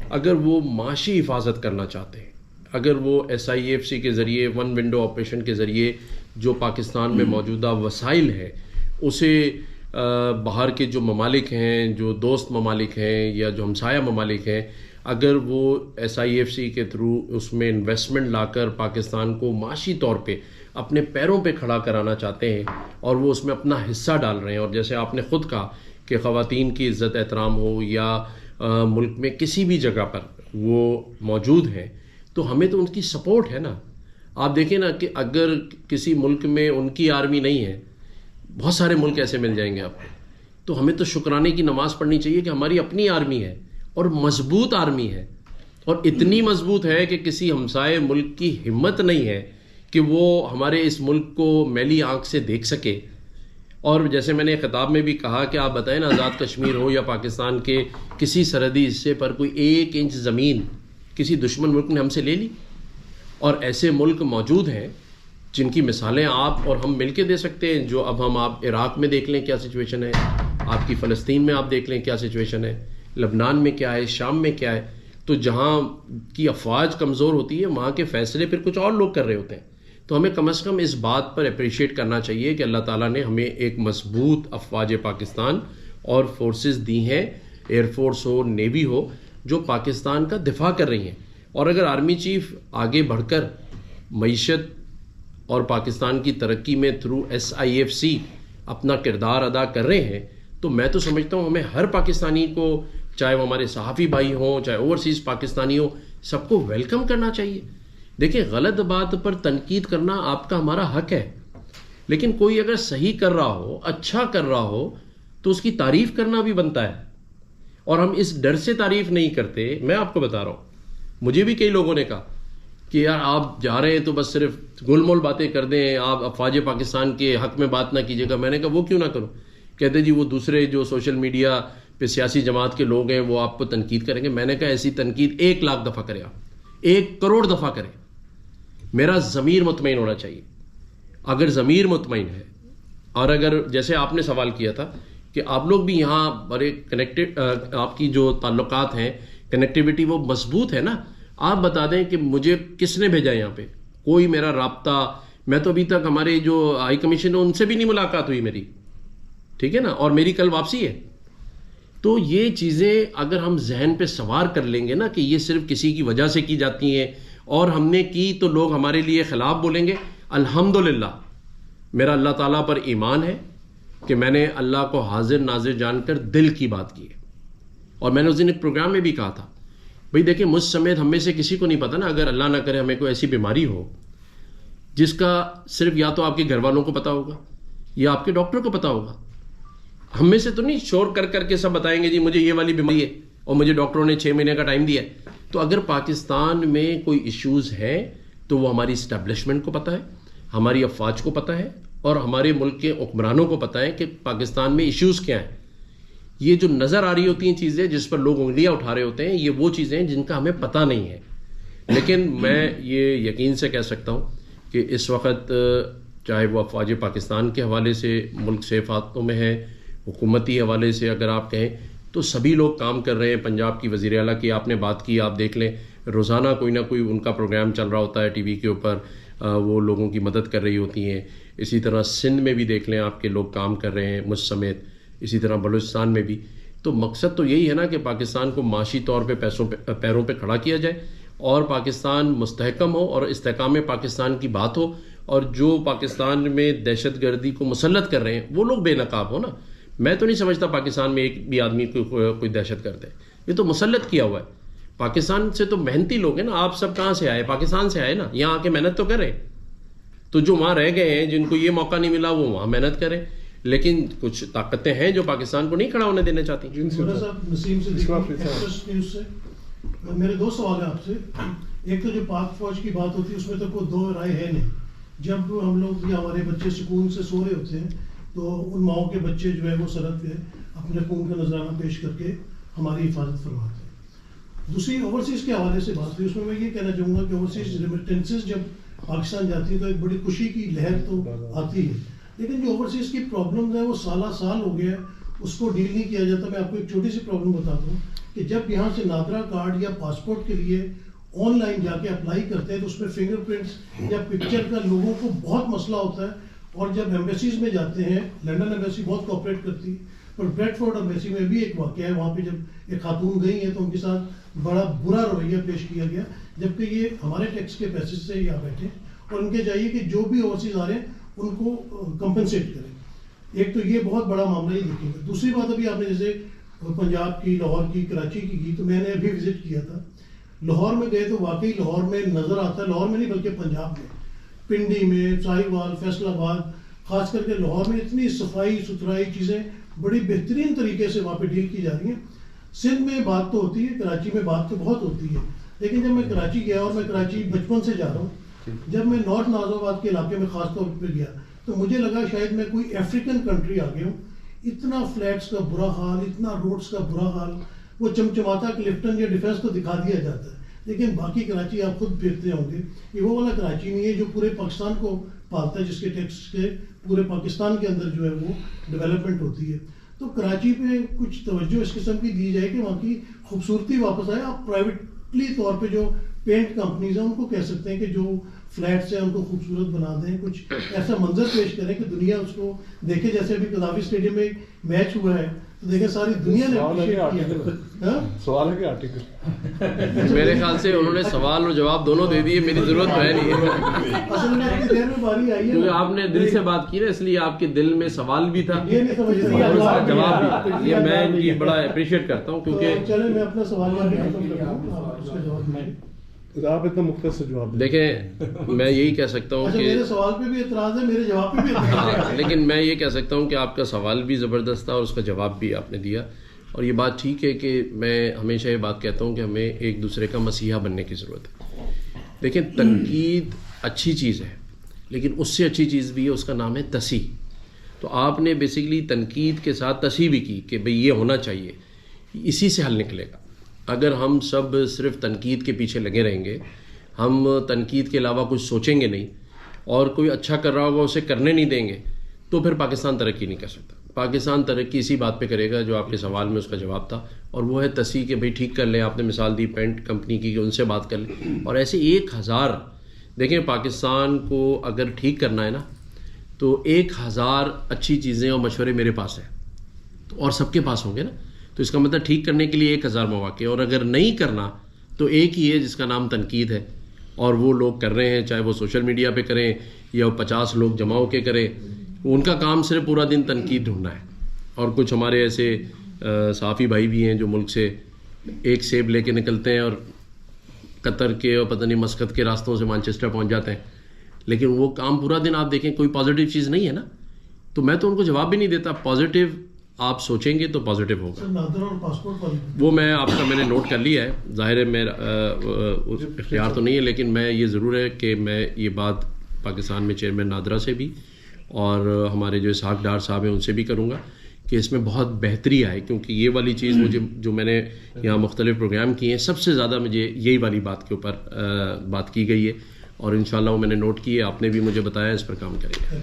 اگر وہ معاشی حفاظت کرنا چاہتے ہیں, اگر وہ SIFC کے ذریعے 1 ونڈو آپریشن کے ذریعے جو پاکستان میں موجودہ وسائل ہے اسے باہر کے جو ممالک ہیں, جو دوست ممالک ہیں یا جو ہمسایہ ممالک ہیں, اگر وہ SIFC کے تھرو اس میں انویسٹمنٹ لا کر پاکستان کو معاشی طور پہ اپنے پیروں پہ کھڑا کرانا چاہتے ہیں اور وہ اس میں اپنا حصہ ڈال رہے ہیں, اور جیسے آپ نے خود کہا کہ خواتین کی عزت احترام ہو یا ملک میں کسی بھی جگہ پر وہ موجود ہیں تو ہمیں تو ان کی سپورٹ ہے نا. آپ دیکھیں نا کہ اگر کسی ملک میں ان کی آرمی نہیں ہے, بہت سارے ملک ایسے مل جائیں گے آپ کو, تو ہمیں تو شکرانے کی نماز پڑھنی چاہیے کہ ہماری اپنی آرمی ہے اور مضبوط آرمی ہے, اور اتنی مضبوط ہے کہ کسی ہمسائے ملک کی ہمت نہیں ہے کہ وہ ہمارے اس ملک کو میلی آنکھ سے دیکھ سکے. اور جیسے میں نے خطاب میں بھی کہا کہ آپ بتائیں نا, آزاد کشمیر ہو یا پاکستان کے کسی سرحدی حصے پر کوئی 1 انچ زمین کسی دشمن ملک نے ہم سے لے لی, اور ایسے ملک موجود ہیں جن کی مثالیں آپ اور ہم مل کے دے سکتے ہیں. جو اب ہم آپ عراق میں دیکھ لیں کیا سچویشن ہے, آپ کی فلسطین میں آپ دیکھ لیں کیا سچویشن ہے, لبنان میں کیا ہے, شام میں کیا ہے. تو جہاں کی افواج کمزور ہوتی ہے وہاں کے فیصلے پھر کچھ اور لوگ کر رہے ہوتے ہیں. تو ہمیں کم از کم اس بات پر اپریشیٹ کرنا چاہیے کہ اللہ تعالیٰ نے ہمیں ایک مضبوط افواج پاکستان اور فورسز دی ہیں, ایئر فورس ہو, نیوی ہو, جو پاکستان کا دفاع کر رہی ہیں. اور اگر آرمی چیف آگے بڑھ کر معیشت اور پاکستان کی ترقی میں تھرو SIFC اپنا کردار ادا کر رہے ہیں تو میں تو سمجھتا ہوں ہمیں ہر پاکستانی کو, چاہے وہ ہمارے صحافی بھائی ہوں چاہے اوورسیز پاکستانی ہوں, سب کو ویلکم کرنا چاہیے. دیکھیں, غلط بات پر تنقید کرنا آپ کا ہمارا حق ہے, لیکن کوئی اگر صحیح کر رہا ہو, اچھا کر رہا ہو تو اس کی تعریف کرنا بھی بنتا ہے. اور ہم اس ڈر سے تعریف نہیں کرتے. میں آپ کو بتا رہا ہوں, مجھے بھی کئی لوگوں نے کہا کہ یار آپ جا رہے ہیں تو بس صرف گول مول باتیں کر دیں, آپ افواج پاکستان کے حق میں بات نہ کیجیے گا. میں نے کہا وہ کیوں نہ کروں. کہتے جی وہ دوسرے جو سوشل میڈیا پہ سیاسی جماعت کے لوگ ہیں وہ آپ کو تنقید کریں گے. میں نے کہا ایسی تنقید 1 لاکھ دفعہ کرے, آپ 1 کروڑ دفعہ کریں, میرا ضمیر مطمئن ہونا چاہیے. اگر ضمیر مطمئن ہے, اور اگر جیسے آپ نے سوال کیا تھا کہ آپ لوگ بھی یہاں بڑے کنیکٹڈ, آپ کی جو تعلقات ہیں, کنیکٹیوٹی وہ مضبوط ہے نا, آپ بتا دیں کہ مجھے کس نے بھیجا یہاں پہ. کوئی میرا رابطہ میں تو ابھی تک ہمارے جو ہائی کمیشن ان سے بھی نہیں ملاقات ہوئی میری, ٹھیک ہے نا, اور میری کل واپسی ہے. تو یہ چیزیں اگر ہم ذہن پہ سوار کر لیں گے نا کہ یہ صرف کسی کی وجہ سے کی جاتی ہیں اور ہم نے کی تو لوگ ہمارے لیے خلاف بولیں گے. الحمدللہ میرا اللہ تعالیٰ پر ایمان ہے کہ میں نے اللہ کو حاضر ناظر جان کر دل کی بات کی ہے. اور میں نے اس دن ایک پروگرام میں بھی کہا تھا, بھئی دیکھیں مجھ سمیت ہم میں سے کسی کو نہیں پتا نا, اگر اللہ نہ کرے ہمیں کوئی ایسی بیماری ہو جس کا صرف یا تو آپ کے گھر والوں کو پتا ہوگا یا آپ کے ڈاکٹر کو پتا ہوگا. ہم میں سے تو نہیں شور کر کر کے سب بتائیں گے جی مجھے یہ والی بیماری ہے اور مجھے ڈاکٹروں نے 6 مہینے کا ٹائم دیا ہے. تو اگر پاکستان میں کوئی ایشوز ہیں تو وہ ہماری اسٹیبلشمنٹ کو پتہ ہے, ہماری افواج کو پتہ ہے اور ہمارے ملک کے حکمرانوں کو پتہ ہے کہ پاکستان میں ایشوز کیا ہیں. یہ جو نظر آ رہی ہوتی ہیں چیزیں جس پر لوگ انگلیاں اٹھا رہے ہوتے ہیں, یہ وہ چیزیں ہیں جن کا ہمیں پتہ نہیں ہے. لیکن میں یہ یقین سے کہہ سکتا ہوں کہ اس وقت چاہے وہ افواج پاکستان کے حوالے سے ملک سیف ہاتھوں میں ہے, حکومتی حوالے سے اگر آپ کہیں تو سبھی لوگ کام کر رہے ہیں. پنجاب کی وزیر اعلیٰ کی آپ نے بات کی, آپ دیکھ لیں روزانہ کوئی نہ کوئی ان کا پروگرام چل رہا ہوتا ہے ٹی وی کے اوپر, وہ لوگوں کی مدد کر رہی ہوتی ہیں. اسی طرح سندھ میں بھی دیکھ لیں آپ کے لوگ کام کر رہے ہیں مجھ سمیت, اسی طرح بلوچستان میں بھی. تو مقصد تو یہی ہے نا کہ پاکستان کو معاشی طور پہ پیروں پہ کھڑا کیا جائے اور پاکستان مستحکم ہو اور استحکام پاکستان کی بات ہو, اور جو پاکستان میں دہشت گردی کو مسلط کر رہے ہیں وہ لوگ بے نقاب ہو نا. میں تو نہیں سمجھتا پاکستان میں ایک بھی آدمی کوئی دہشت گرد ہے, یہ تو مسلط کیا ہوا ہے. پاکستان سے تو محنتی لوگ ہیں نا, آپ سب کہاں سے آئے, پاکستان سے آئے نا, یہاں آ کے محنت تو کریں. تو جو وہاں رہ گئے ہیں جن کو یہ موقع نہیں ملا وہ وہاں محنت کریں. لیکن کچھ طاقتیں ہیں جو پاکستان کو نہیں کھڑا ہونے دینا چاہتی. میرے 2 سوال ہیں آپ سے. ایک تو جو پاک فوج کی بات ہوتی ہے اس میں تو کوئی 2 رائے ہے نہیں. جب ہم لوگ یا ہمارے بچے سکون سے سو رہے ہوتے ہیں تو ان ماؤں کے بچے جو ہے وہ سرحد پہ اپنے خون کا نذرانہ پیش کر کے ہماری حفاظت فرماتے ہیں. دوسری اوورسیز کے حوالے سے بات ہوئی, اس میں یہ کہنا چاہوں گا کہ اوورسیز ریمیٹنسز جب پاکستان جاتی ہے تو ایک بڑی خوشی کی لہر تو آتی ہے, لیکن جو اوورسیز کی پرابلمز ہیں وہ سالہ سال ہو گیا ہے, اس کو ڈیل نہیں کیا جاتا. میں آپ کو ایک چھوٹی سی پرابلم بتاتا ہوں کہ جب یہاں سے نادرا کارڈ یا پاسپورٹ کے لیے آن لائن جا کے اپلائی کرتے ہیں تو اس میں فنگر پرنٹس یا پکچر کا لوگوں کو بہت مسئلہ ہوتا ہے. اور جب ایمبیسیز میں جاتے ہیں, لنڈن ایمبیسی بہت کوآپریٹ کرتی ہے, اور بریڈ فورڈ ایمبیسی میں بھی ایک واقعہ ہے, وہاں پہ جب ایک خاتون گئی ہیں تو ان کے ساتھ بڑا برا رویہ پیش کیا گیا, جبکہ یہ ہمارے ٹیکس کے پیسے سے یہاں بیٹھے, اور ان کے چاہیے کہ جو بھی اوورسیز آ رہے ہیں ان کو کمپنسیٹ کریں. ایک تو یہ بہت بڑا معاملہ ہی دیکھیں گے. دوسری بات ابھی آپ نے جیسے پنجاب کی, لاہور کی, کراچی کی تو میں نے ابھی وزٹ کیا تھا. لاہور میں گئے تو واقعی لاہور میں نظر آتا ہے, لاہور میں نہیں بلکہ پنجاب میں, پنڈی میں, ساہیوال, فیصل آباد, خاص کر کے لاہور میں اتنی صفائی ستھرائی چیزیں بڑی بہترین طریقے سے وہاں پہ ڈیل کی جا رہی ہیں. سندھ میں بات تو ہوتی ہے, کراچی میں بات تو بہت ہوتی ہے, لیکن جب میں کراچی گیا, اور میں کراچی بچپن سے جا رہا ہوں, جب میں نارتھ نازو آباد کے علاقے میں خاص طور پہ گیا تو مجھے لگا شاید میں کوئی افریقن کنٹری آ گیا ہوں. اتنا فلیٹس کا برا حال, اتنا روڈز کا برا حال. وہ چمچماتا کلفٹن یا ڈیفینس کو دکھا دیا جاتا ہے, لیکن باقی کراچی آپ خود دیکھتے ہوں گے یہ وہ والا کراچی نہیں ہے جو پورے پاکستان کو پالتا ہے, جس کے ٹیکس کے پورے پاکستان کے اندر جو ہے وہ ڈیولپمنٹ ہوتی ہے. تو کراچی پہ کچھ توجہ اس قسم کی دی جائے کہ وہاں کی خوبصورتی واپس آئے. آپ پرائیویٹلی طور پہ جو پینٹ کمپنیز ہیں ان کو کہہ سکتے ہیں کہ جو فلیٹس ہیں ان کو خوبصورت بنا دیں, کچھ ایسا منظر پیش کریں کہ دنیا اس کو دیکھے. جیسے ابھی قذافی اسٹیڈیم میں میچ ہوا ہے تو دیکھیں ساری دنیا نے سوال ہے کہ آرٹیکل میرے خیال سے انہوں نے سوال اور جواب دونوں دے دیے, میری ضرورت ہے نہیں. اصل میں آپ کی دیر میں باری آئی ہے کیونکہ آپ نے دل سے بات کی نا, اس لیے آپ کے دل میں سوال بھی تھا اور اس کا جواب بھی. یہ میں ان کی بڑا اپریشیٹ کرتا ہوں کیونکہ چلیں میں اپنا سوال ختم کرتا ہوں, اس کا جواب میں آپ اتنا مختصر جواب دیکھیں. میں یہی کہہ سکتا ہوں کہ میرے سوال پہ بھی اعتراض ہے, میرے جواب پہ بھی اعتراض ہے, لیکن میں یہ کہہ سکتا ہوں کہ آپ کا سوال بھی زبردست تھا اور اس کا جواب بھی آپ نے دیا. اور یہ بات ٹھیک ہے کہ میں ہمیشہ یہ بات کہتا ہوں کہ ہمیں ایک دوسرے کا مسیحا بننے کی ضرورت ہے. دیکھیں تنقید اچھی چیز ہے, لیکن اس سے اچھی چیز بھی ہے, اس کا نام ہے تصحیح. تو آپ نے بیسیکلی تنقید کے ساتھ تصحیح بھی کی کہ بھئی یہ ہونا چاہیے, اسی سے حل نکلے گا. اگر ہم سب صرف تنقید کے پیچھے لگے رہیں گے, ہم تنقید کے علاوہ کچھ سوچیں گے نہیں, اور کوئی اچھا کر رہا ہوگا اسے کرنے نہیں دیں گے, تو پھر پاکستان ترقی نہیں کر سکتا. پاکستان ترقی اسی بات پہ کرے گا جو آپ کے سوال میں اس کا جواب تھا, اور وہ ہے تصحیح کہ بھئی ٹھیک کر لیں. آپ نے مثال دی پینٹ کمپنی کی کہ ان سے بات کر لیں, اور ایسے 1000 دیکھیں پاکستان کو اگر ٹھیک کرنا ہے نا تو 1000 اچھی چیزیں اور مشورے میرے پاس ہیں اور سب کے پاس ہوں گے نا, تو اس کا مطلب ٹھیک کرنے کے لیے 1000 مواقع, اور اگر نہیں کرنا تو ایک ہی ہے جس کا نام تنقید ہے, اور وہ لوگ کر رہے ہیں, چاہے وہ سوشل میڈیا پہ کریں یا وہ 50 لوگ جمع ہو کے کریں, ان کا کام صرف پورا دن تنقید ڈھونڈنا ہے. اور کچھ ہمارے ایسے صحافی بھائی بھی ہیں جو ملک سے ایک سیب لے کے نکلتے ہیں اور قطر کے اور پتہ نہیں مسقط کے راستوں سے مانچسٹر پہنچ جاتے ہیں, لیکن وہ کام پورا دن آپ دیکھیں کوئی پازیٹیو چیز نہیں ہے نا, تو میں تو ان کو جواب بھی نہیں دیتا. پازیٹیو آپ سوچیں گے تو پازیٹیو ہوگا. وہ میں آپ کا میں نے نوٹ کر لیا ہے, ظاہر ہے میرا اختیار تو نہیں ہے, لیکن میں یہ ضرور ہے کہ میں یہ بات پاکستان میں چیئرمین نادرا سے بھی اور ہمارے جو اسحاق ڈار صاحب ہیں ان سے بھی کروں گا کہ اس میں بہت بہتری آئے, کیونکہ یہ والی چیز مجھے جو میں نے یہاں مختلف پروگرام کیے ہیں سب سے زیادہ مجھے یہی والی بات کے اوپر بات کی گئی ہے, اور انشاءاللہ وہ میں نے نوٹ کی ہے, آپ نے بھی مجھے بتایا اس پر کام کریں گے.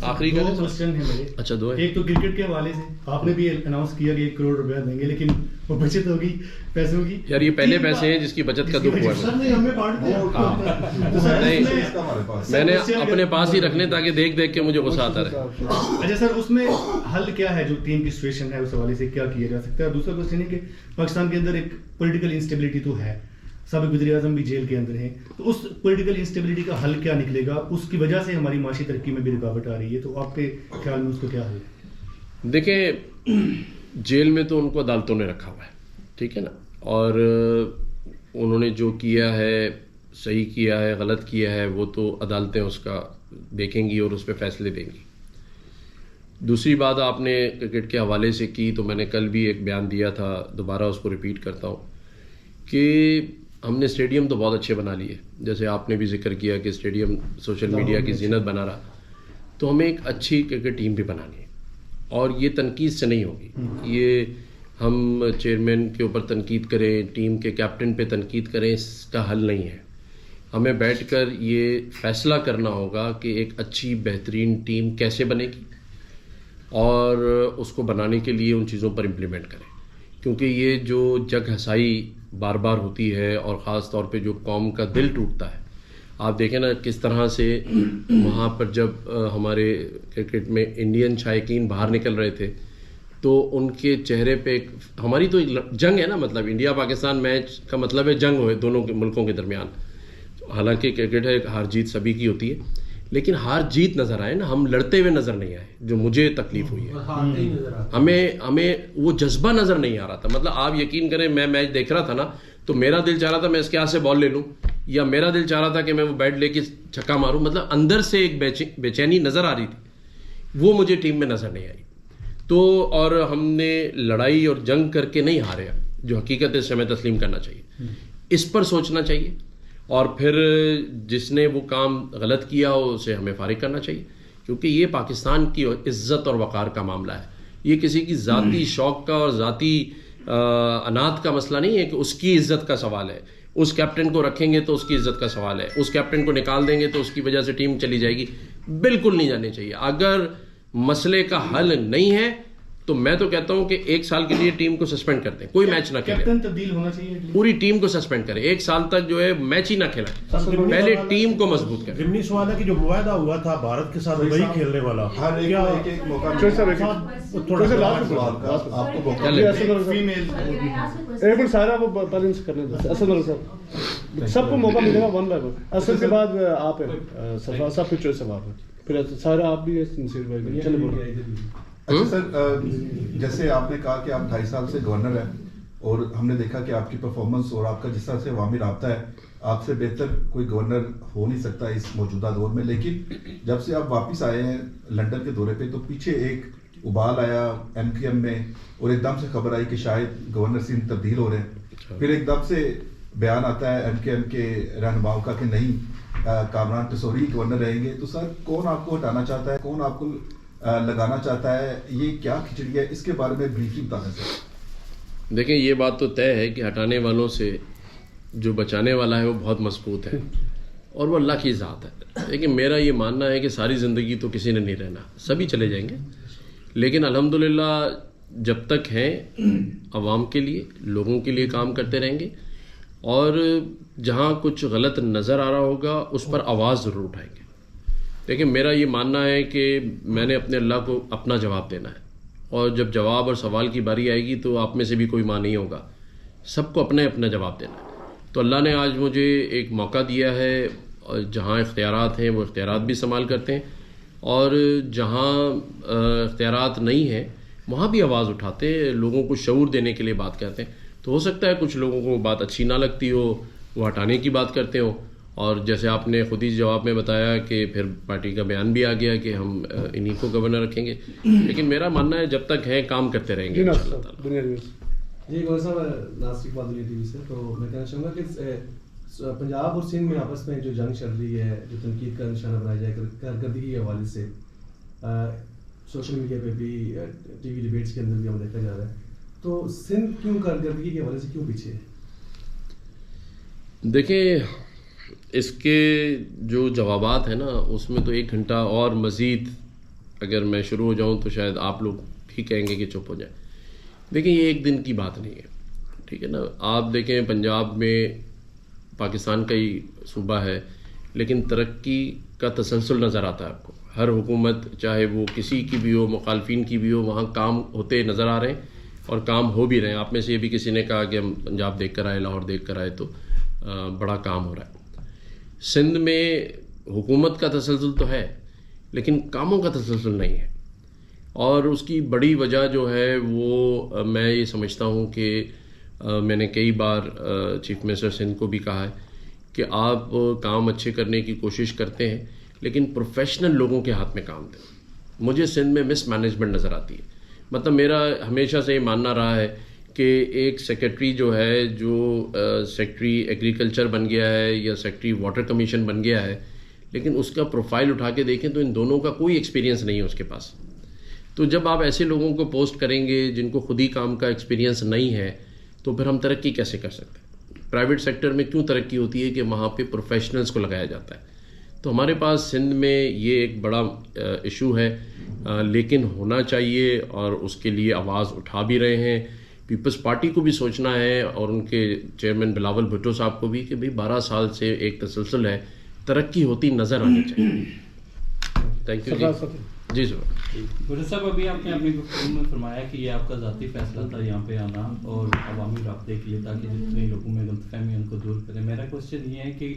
آخری دو کوسچن ہیں میرے. اچھا دو ہے. ایک تو کرکٹ کے حوالے سے آپ نے بھی اناؤنس کیا کہ 1 کروڑ روپیہ دیں گے, لیکن وہ بچت ہوگی پیسوں کی. یار یہ پہلے پیسے ہیں جس کی بچت کا دکھ ہوا ہے. میں نے اپنے پاس ہی رکھنے تاکہ دیکھ دیکھ کے مجھے غصہ آتا رہے. اچھا سر, اس میں حل کیا ہے جو ٹیم کی سچویشن ہے اس حوالے سے کیا کیا جا سکتا ہے؟ دوسرا کوسچن ہے کہ پاکستان کے اندر ایک پولیٹیکل انسٹیبلٹی تو ہے, سابق وزیر اعظم بھی جیل کے اندر ہیں, تو اس پولیٹیکل انسٹیبلٹی کا حل کیا نکلے گا؟ اس کی وجہ سے ہماری معاشی ترقی میں بھی رکاوٹ آ رہی ہے, تو آپ کے خیال میں اس کو کیا حل ہے؟ دیکھیں جیل میں تو ان کو عدالتوں نے رکھا ہوا ہے, ٹھیک ہے نا, اور انہوں نے جو کیا ہے صحیح کیا ہے غلط کیا ہے وہ تو عدالتیں اس کا دیکھیں گی اور اس پہ فیصلے دیں گی. دوسری بات آپ نے کرکٹ کے حوالے سے کی, تو میں نے کل بھی ایک بیان دیا تھا, دوبارہ اس کو ریپیٹ کرتا ہوں کہ ہم نے اسٹیڈیم تو بہت اچھے بنا لیے, جیسے آپ نے بھی ذکر کیا کہ اسٹیڈیم سوشل میڈیا کی زینت بنا رہا, تو ہمیں ایک اچھی کرکٹ ٹیم بھی بنانی ہے, اور یہ تنقید سے نہیں ہوگی. یہ ہم چیئرمین کے اوپر تنقید کریں, ٹیم کے کیپٹن پہ تنقید کریں, اس کا حل نہیں ہے. ہمیں بیٹھ کر یہ فیصلہ کرنا ہوگا کہ ایک اچھی بہترین ٹیم کیسے بنے گی, اور اس کو بنانے کے لیے ان چیزوں پر امپلیمنٹ کریں. کیونکہ یہ جو جگ ہسائی بار بار ہوتی ہے اور خاص طور پہ جو قوم کا دل ٹوٹتا ہے, آپ دیکھیں نا کس طرح سے وہاں پر جب ہمارے کرکٹ میں انڈین شائقین باہر نکل رہے تھے تو ان کے چہرے پہ ہماری تو جنگ ہے نا, مطلب انڈیا پاکستان میچ کا مطلب ہے جنگ ہوئے دونوں کے ملکوں کے درمیان. حالانکہ کرکٹ ہے ہار جیت سبھی کی ہوتی ہے, لیکن ہار جیت نظر آئے نا, ہم لڑتے ہوئے نظر نہیں آئے, جو مجھے تکلیف ہوئی ہے. ہمیں وہ جذبہ نظر نہیں آ رہا تھا. مطلب آپ یقین کریں میں میچ دیکھ رہا تھا نا, تو میرا دل چاہ رہا تھا میں اس کے ہاتھ سے بال لے لوں, یا میرا دل چاہ رہا تھا کہ میں وہ بیٹ لے کے چھکا ماروں. مطلب اندر سے ایک بے چینی نظر آ رہی تھی, وہ مجھے ٹیم میں نظر نہیں آئی. تو اور ہم نے لڑائی اور جنگ کر کے نہیں ہارے, جو حقیقت ہے اس سے ہمیں تسلیم کرنا چاہیے, اس پر سوچنا چاہیے, اور پھر جس نے وہ کام غلط کیا ہو اسے ہمیں فارغ کرنا چاہیے. کیونکہ یہ پاکستان کی عزت اور وقار کا معاملہ ہے, یہ کسی کی ذاتی شوق کا اور ذاتی انات کا مسئلہ نہیں ہے کہ اس کی عزت کا سوال ہے. اس کیپٹن کو رکھیں گے تو اس کی عزت کا سوال ہے, اس کیپٹن کو نکال دیں گے تو اس کی وجہ سے ٹیم چلی جائے گی. بالکل نہیں جانے چاہیے. اگر مسئلے کا حل نہیں ہے تو میں تو کہتا ہوں کہ 1 سال کے لیے ٹیم کو سسپینڈ کر دیں, کوئی میچ نہ کھیلے. کیپٹن تبدیل ہونا چاہیے, پوری ٹیم کو سسپینڈ کریں, 1 سال تک جو ہے میچ ہی نہ کھیلیں, پہلے ٹیم کو مضبوط کریں. ضمنی سوال ہے کہ جو معاہدہ ہوا تھا بھارت کے ساتھ وہی کھیلنے والا, سب کو موقع ملے گا 1 بائی 1. اصل کے بعد آپ ہیں سب پھر چوائس آپ ہیں, پھر سارا آپ بھی اچھا سر, جیسے آپ نے کہا کہ آپ 2.5 سال سے گورنر ہیں, اور ہم نے دیکھا کہ آپ کی پرفارمنس اور آپ کا جس طرح سے عوامی رابطہ ہے, آپ سے بہتر کوئی گورنر ہو نہیں سکتا اس موجودہ دور میں. لیکن جب سے آپ واپس آئے ہیں لنڈن کے دورے پہ, تو پیچھے ایک ابال آیا MQM میں, اور ایک دم سے خبر آئی کہ شاید گورنر سندھ تبدیل ہو رہے ہیں. پھر ایک دم سے بیان آتا ہے MQM کے رہنماؤں کا کہ نہیں, کامران ٹسوری گورنر رہیں گے. تو سر کون آپ کو ہٹانا چاہتا ہے, کون آپ کو لگانا چاہتا ہے, یہ کیا کھچڑی ہے, اس کے بارے میں بریفلی بتانا سر. دیکھیں یہ بات تو طے ہے کہ ہٹانے والوں سے جو بچانے والا ہے وہ بہت مضبوط ہے, اور وہ اللہ کی ذات ہے. لیکن میرا یہ ماننا ہے کہ ساری زندگی تو کسی نے نہیں رہنا, سبھی چلے جائیں گے. لیکن الحمدللہ جب تک ہیں عوام کے لیے, لوگوں کے لیے کام کرتے رہیں گے, اور جہاں کچھ غلط نظر آ رہا ہوگا اس پر آواز ضرور اٹھائیں گے. لیکن میرا یہ ماننا ہے کہ میں نے اپنے اللہ کو اپنا جواب دینا ہے, اور جب جواب اور سوال کی باری آئے گی تو آپ میں سے بھی کوئی ماں نہیں ہوگا, سب کو اپنا اپنا جواب دینا ہے. تو اللہ نے آج مجھے ایک موقع دیا ہے, اور جہاں اختیارات ہیں وہ اختیارات بھی استعمال کرتے ہیں, اور جہاں اختیارات نہیں ہیں وہاں بھی آواز اٹھاتے ہیں, لوگوں کو شعور دینے کے لیے بات کرتے ہیں. تو ہو سکتا ہے کچھ لوگوں کو بات اچھی نہ لگتی ہو, وہ ہٹانے کی بات کرتے ہو, اور جیسے آپ نے خود ہی جواب میں بتایا کہ پھر پارٹی کا بیان بھی آ گیا کہ ہم انہی کو گورنر رکھیں گے. لیکن میرا ماننا ہے جب تک ہے کام کرتے رہیں گے انشاءاللہ تعالی. جی گورنر صاحب, ناصر اقبال دنیا ٹی وی سے. تو میں کہنا چاہوں گا کہ پنجاب اور سندھ میں آپس میں جو جنگ چل رہی ہے, جو تنقید کا نشانہ بنایا جائے کارکردگی کے حوالے سے, سوشل میڈیا پہ بھی, ٹی وی ڈیبیٹس کے اندر بھی ہم دیکھا جا رہا ہے, تو سندھ کیوں کارکردگی کے حوالے سے کیوں پیچھے ہے؟ دیکھیں, اس کے جو جوابات ہیں نا اس میں تو 1 گھنٹہ اور مزید اگر میں شروع ہو جاؤں تو شاید آپ لوگ بھی کہیں گے کہ چپ ہو جائیں. دیکھیں, یہ ایک دن کی بات نہیں ہے, ٹھیک ہے نا. آپ دیکھیں پنجاب میں پاکستان کا ہی صوبہ ہے, لیکن ترقی کا تسلسل نظر آتا ہے آپ کو. ہر حکومت چاہے وہ کسی کی بھی ہو, مخالفین کی بھی ہو, وہاں کام ہوتے نظر آ رہے ہیں اور کام ہو بھی رہے ہیں. آپ میں سے یہ بھی کسی نے کہا کہ ہم پنجاب دیکھ کر آئے, لاہور دیکھ کر آئے, تو بڑا کام ہو رہا ہے. سندھ میں حکومت کا تسلسل تو ہے لیکن کاموں کا تسلسل نہیں ہے, اور اس کی بڑی وجہ جو ہے وہ میں یہ سمجھتا ہوں کہ میں نے کئی بار چیف منسٹر سندھ کو بھی کہا ہے کہ آپ کام اچھے کرنے کی کوشش کرتے ہیں لیکن پروفیشنل لوگوں کے ہاتھ میں کام دیں. مجھے سندھ میں مس مینجمنٹ نظر آتی ہے. مطلب میرا ہمیشہ سے یہ ماننا رہا ہے کہ ایک سیکرٹری جو ہے, جو سیکرٹری ایگریکلچر بن گیا ہے یا سیکرٹری واٹر کمیشن بن گیا ہے, لیکن اس کا پروفائل اٹھا کے دیکھیں تو ان دونوں کا کوئی ایکسپیرینس نہیں ہے اس کے پاس. تو جب آپ ایسے لوگوں کو پوسٹ کریں گے جن کو خود ہی کام کا ایکسپیرینس نہیں ہے تو پھر ہم ترقی کیسے کر سکتے ہیں؟ پرائیویٹ سیکٹر میں کیوں ترقی ہوتی ہے کہ وہاں پہ پروفیشنلز کو لگایا جاتا ہے. تو ہمارے پاس سندھ میں یہ ایک بڑا ایشو ہے, لیکن ہونا چاہیے اور اس کے لیے آواز اٹھا بھی رہے ہیں. پیپلز پارٹی کو بھی سوچنا ہے اور ان کے چیئرمین بلاول بھٹو صاحب کو بھی کہ بھئی 12 سال سے ایک تسلسل ہے, ترقی ہوتی نظر آنی چاہیے. Thank you. جی سر. گورنر صاحب, ابھی آپ نے اپنی گفتگو میں فرمایا کہ یہ آپ کا ذاتی فیصلہ تھا یہاں پہ آنا اور عوامی رابطے کے لیے تاکہ جتنے لوگوں میں غلط فہمی ان کو دور کریں. میرا کوشچن یہ ہے کہ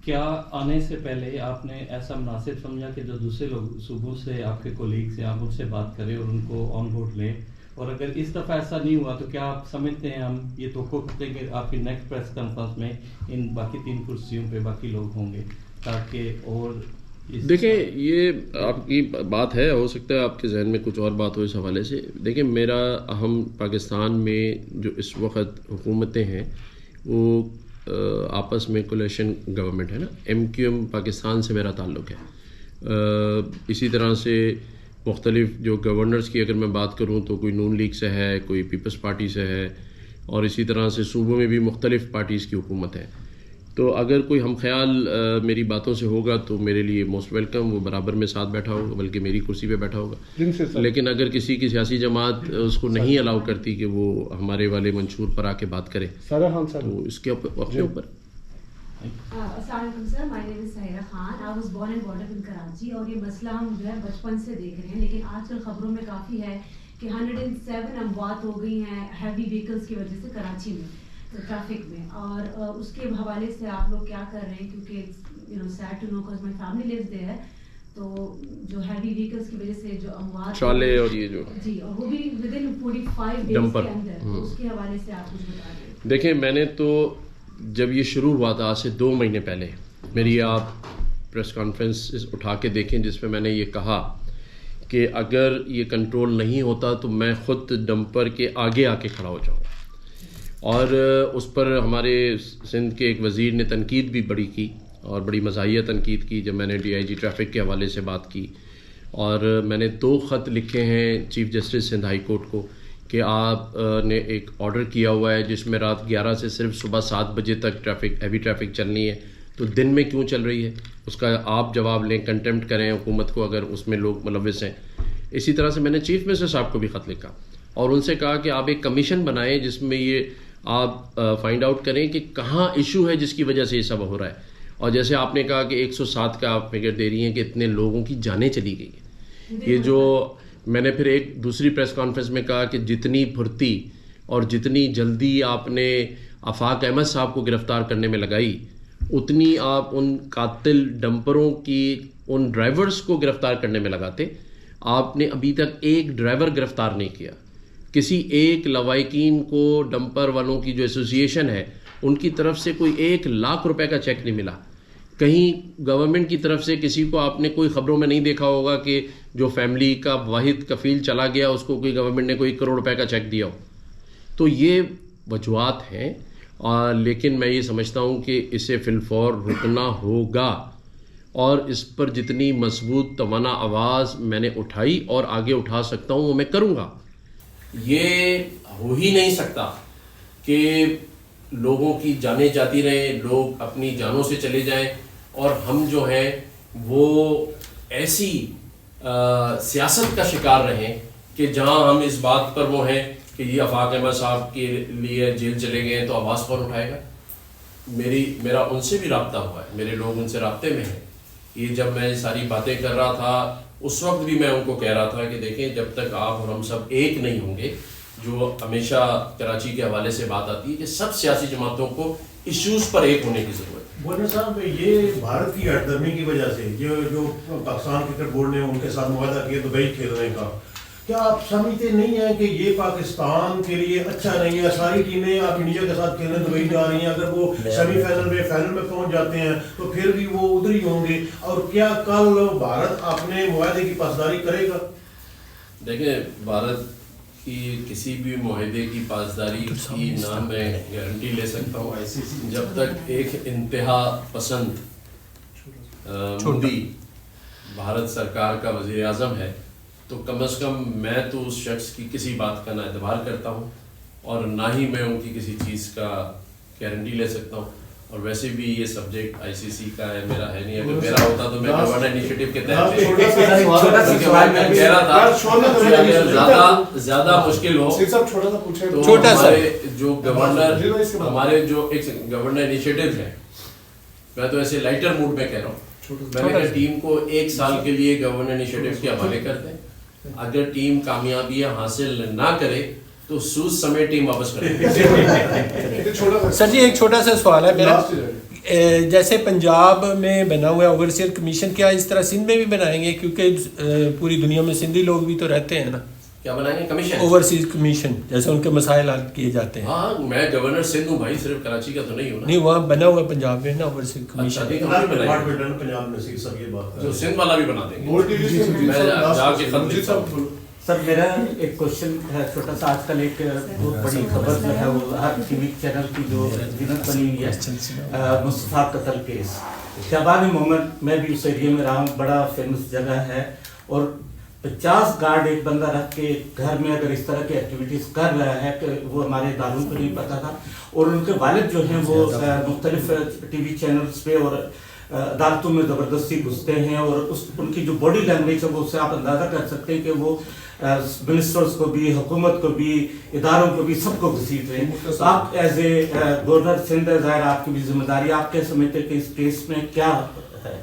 کیا آنے سے پہلے آپ نے ایسا مناسب سمجھا کہ جو دوسرے لوگ صوبوں سے آپ کے کولیگس ہیں آپ ان سے بات کریں اور ان کو آن بورڈ لیں, اور اگر اس دفعہ ایسا نہیں ہوا تو کیا آپ سمجھتے ہیں ہم یہ توقع کرتے ہیں کہ آپ کی نیکسٹ پریس کانفرنس میں ان باقی 3 کرسیوں پہ باقی لوگ ہوں گے تاکہ اور دیکھیں یہ آپ کی بات ہے, ہو سکتا ہے آپ کے ذہن میں کچھ اور بات ہو اس حوالے سے. دیکھیں میرا اہم پاکستان میں جو اس وقت حکومتیں ہیں وہ آپس میں کولیشن گورنمنٹ ہے نا, MQM پاکستان سے میرا تعلق ہے. اسی طرح سے مختلف جو گورنرز کی اگر میں بات کروں تو کوئی نون لیگ سے ہے, کوئی پیپلز پارٹی سے ہے, اور اسی طرح سے صوبوں میں بھی مختلف پارٹیز کی حکومت ہے. تو اگر کوئی ہم خیال میری باتوں سے ہوگا تو میرے لیے موسٹ ویلکم, وہ برابر میں ساتھ بیٹھا ہوگا, بلکہ میری کرسی پہ بیٹھا ہوگا. لیکن اگر کسی کی سیاسی جماعت اس کو نہیں الاؤ کرتی کہ وہ ہمارے والے منشور پر آ کے بات کرے تو اس کے اوپر. السلام علیکم sir, my name is Sahira Khan. I was born and brought up in Karachi, اور یہ مسئلہ ہم جو ہے بچپن سے دیکھ رہے ہیں, لیکن آج کل خبروں میں کافی ہے کہ 107 اموات ہو گئی ہیں ہیوی وہیکلس کی وجہ سے کراچی میں ٹریفک میں, اور اس کے حوالے سے آپ لوگ کیا کر رہے ہیں؟ کیونکہ said to know because my family lives there, تو جو ہیوی وہیکلس کی وجہ سے جو اموات چالے اور یہ جو جی, اور وہ بھی ود ان 45 ڈیز کے اندر, اس کے حوالے سے آپ کچھ بتا دیں. دیکھیں میں نے تو جب یہ شروع ہوا تھا آج سے 2 مہینے پہلے, میری آپ پریس کانفرنس اٹھا کے دیکھیں جس میں نے یہ کہا کہ اگر یہ کنٹرول نہیں ہوتا تو میں خود ڈمپر کے آگے آ کے کھڑا ہو جاؤں. اور اس پر ہمارے سندھ کے ایک وزیر نے تنقید بھی بڑی کی اور بڑی مزاحیہ تنقید کی جب میں نے DIG ٹریفک کے حوالے سے بات کی. اور میں نے 2 خط لکھے ہیں chief justice Sindh high court کو کہ آپ نے ایک آرڈر کیا ہوا ہے جس میں رات 11 سے صرف صبح 7 بجے تک ہیوی ٹریفک چلنی ہے, تو دن میں کیوں چل رہی ہے اس کا آپ جواب لیں, کنٹمپٹ کریں حکومت کو اگر اس میں لوگ ملوث ہیں. اسی طرح سے میں نے چیف منسٹر صاحب کو بھی خط لکھا اور ان سے کہا کہ آپ ایک کمیشن بنائیں جس میں یہ آپ فائنڈ آؤٹ کریں کہ کہاں ایشو ہے جس کی وجہ سے یہ سب ہو رہا ہے. اور جیسے آپ نے کہا کہ 107 کا آپ فگر دے رہی ہیں کہ اتنے لوگوں کی جانیں چلی گئی ہیں. یہ جو میں نے پھر ایک دوسری پریس کانفرنس میں کہا کہ جتنی پھرتی اور جتنی جلدی آپ نے آفاق احمد صاحب کو گرفتار کرنے میں لگائی اتنی آپ ان قاتل ڈمپروں کی ان ڈرائیورز کو گرفتار کرنے میں لگاتے. آپ نے ابھی تک ایک ڈرائیور گرفتار نہیں کیا. کسی ایک لوائقین کو ڈمپر والوں کی جو ایسوسی ایشن ہے ان کی طرف سے کوئی 1 لاکھ روپے کا چیک نہیں ملا. کہیں گورنمنٹ کی طرف سے کسی کو آپ نے کوئی خبروں میں نہیں دیکھا ہوگا کہ جو فیملی کا واحد کفیل چلا گیا اس کو کوئی گورنمنٹ نے کوئی 1 کروڑ روپے کا چیک دیا ہو. تو یہ وجوہات ہیں. لیکن میں یہ سمجھتا ہوں کہ اسے فی الفور رکنا ہوگا اور اس پر جتنی مضبوط توانا آواز میں نے اٹھائی اور آگے اٹھا سکتا ہوں وہ میں کروں گا. یہ ہو ہی نہیں سکتا کہ لوگوں کی جانیں جاتی رہیں, لوگ اپنی جانوں سے چلے جائیں اور ہم جو ہیں وہ ایسی سیاست کا شکار رہیں کہ جہاں ہم اس بات پر وہ ہیں کہ یہ آفاق احمد صاحب کے لیے جیل چلے گئے ہیں تو آواز کون اٹھائے گا. میرا ان سے بھی رابطہ ہوا ہے, میرے لوگ ان سے رابطے میں ہیں. یہ جب میں ساری باتیں کر رہا تھا اس وقت بھی میں ان کو کہہ رہا تھا کہ دیکھیں جب تک آپ اور ہم سب ایک نہیں ہوں گے, جو ہمیشہ کراچی کے حوالے سے بات آتی ہے کہ سب سیاسی جماعتوں کو ایشوز پر ایک ہونے کی ضرورت ہے. گورنر صاحب یہ بھارت کی ہٹ درمی کی وجہ سے جو پاکستان کرکٹ بورڈ نے ان کے ساتھ معاہدہ کیا دبئی کھیلنے کا, کیا آپ سمجھتے نہیں ہیں کہ یہ پاکستان کے لیے اچھا نہیں ہے؟ ساری ٹیمیں آپ انڈیا کے ساتھ کھیلنے دبئی جا رہی ہیں, اگر وہ سیمی فائنل میں پہنچ جاتے ہیں تو پھر بھی وہ ادھر ہی ہوں گے. اور کیا کل بھارت اپنے معاہدے کی پاسداری کرے گا؟ دیکھیں بھارت کی کسی بھی معاہدے کی پاسداری کی نہ میں گارنٹی لے سکتا ہوں جب تک ایک انتہا پسند مودی بھارت سرکار کا وزیر اعظم ہے تو کم از کم میں تو اس شخص کی کسی بات کا نہ اعتبار کرتا ہوں اور نہ ہی میں ان کی کسی چیز کا گارنٹی لے سکتا ہوں. اور ویسے بھی یہ سبجیکٹ آئی سی سی کا ہے, میرا ہے نہیں. اگر میرا ہوتا تو میں گورنر انیشیٹو کے تحت کہہ رہا تھا زیادہ مشکل ہو تو ہمارے جو گورنر انیشیٹو ہے, میں تو ایسے لائٹر موڈ میں کہہ رہا ہوں, میں نے کہا ٹیم کو 1 سال کے لیے گورنر انیشیٹو کے حوالے کر دیں. اگر ٹیم کامیابیاں حاصل نہ کرے تو سوز سمیت ٹیم واپس کریں. سر جی ایک چھوٹا سا سوال ہے میرا, جیسے پنجاب میں بنا ہوا ہے اوورسیئر کمیشن, کیا اس طرح سندھ میں بھی بنائیں گے؟ کیونکہ پوری دنیا میں سندھی لوگ بھی تو رہتے ہیں نا. کیا بنائیں گے کمیشن؟ اوورسیز کمیشن, جیسے ان کے مسائل حل کیے جاتے ہیں. ہاں میں گورنر سندھ ہوں بھائی, صرف کراچی کا تو نہیں ہوں. نہیں وہاں بنا ہوا پنجاب میں نا اوورسیز کمیشن. جو سندھ والا بھی بنا دیں گے, میں جا کے خط لکھتا ہوں. سر میرا ایک کوشچن ہے چھوٹا سا. آج کل ایک بہت بڑی خبر جو ہے وہ ہر ٹی وی چینل کی جو زینت بنی ہوئی ہے مصطفیٰ قتل کیس. شہباز محمد میں بھی اس ایریے میں رہا ہوں, بڑا فیمس جگہ ہے, اور 50 گارڈ ایک بندہ رکھ کے گھر میں اگر اس طرح کی ایکٹیویٹیز کر رہا ہے کہ وہ ہمارے داروں کو نہیں پتا تھا. اور ان کے والد جو ہیں وہ مختلف ٹی وی چینلز پہ اور عدالتوں میں زبردستی گھستے ہیں, اور ان کی جو باڈی لینگویج ہے وہ اس سے آپ اندازہ کر سکتے ہیں کہ وہ منسٹرز کو بھی, حکومت کو بھی, اداروں کو بھی, سب کو گھسیٹ رہے ہیں. آپ ایز اے گورنر سندھ ظاہر آپ کی بھی ذمہ داری, آپ کیا سمجھتے ہیں کہ اس کیس میں کیا ہے؟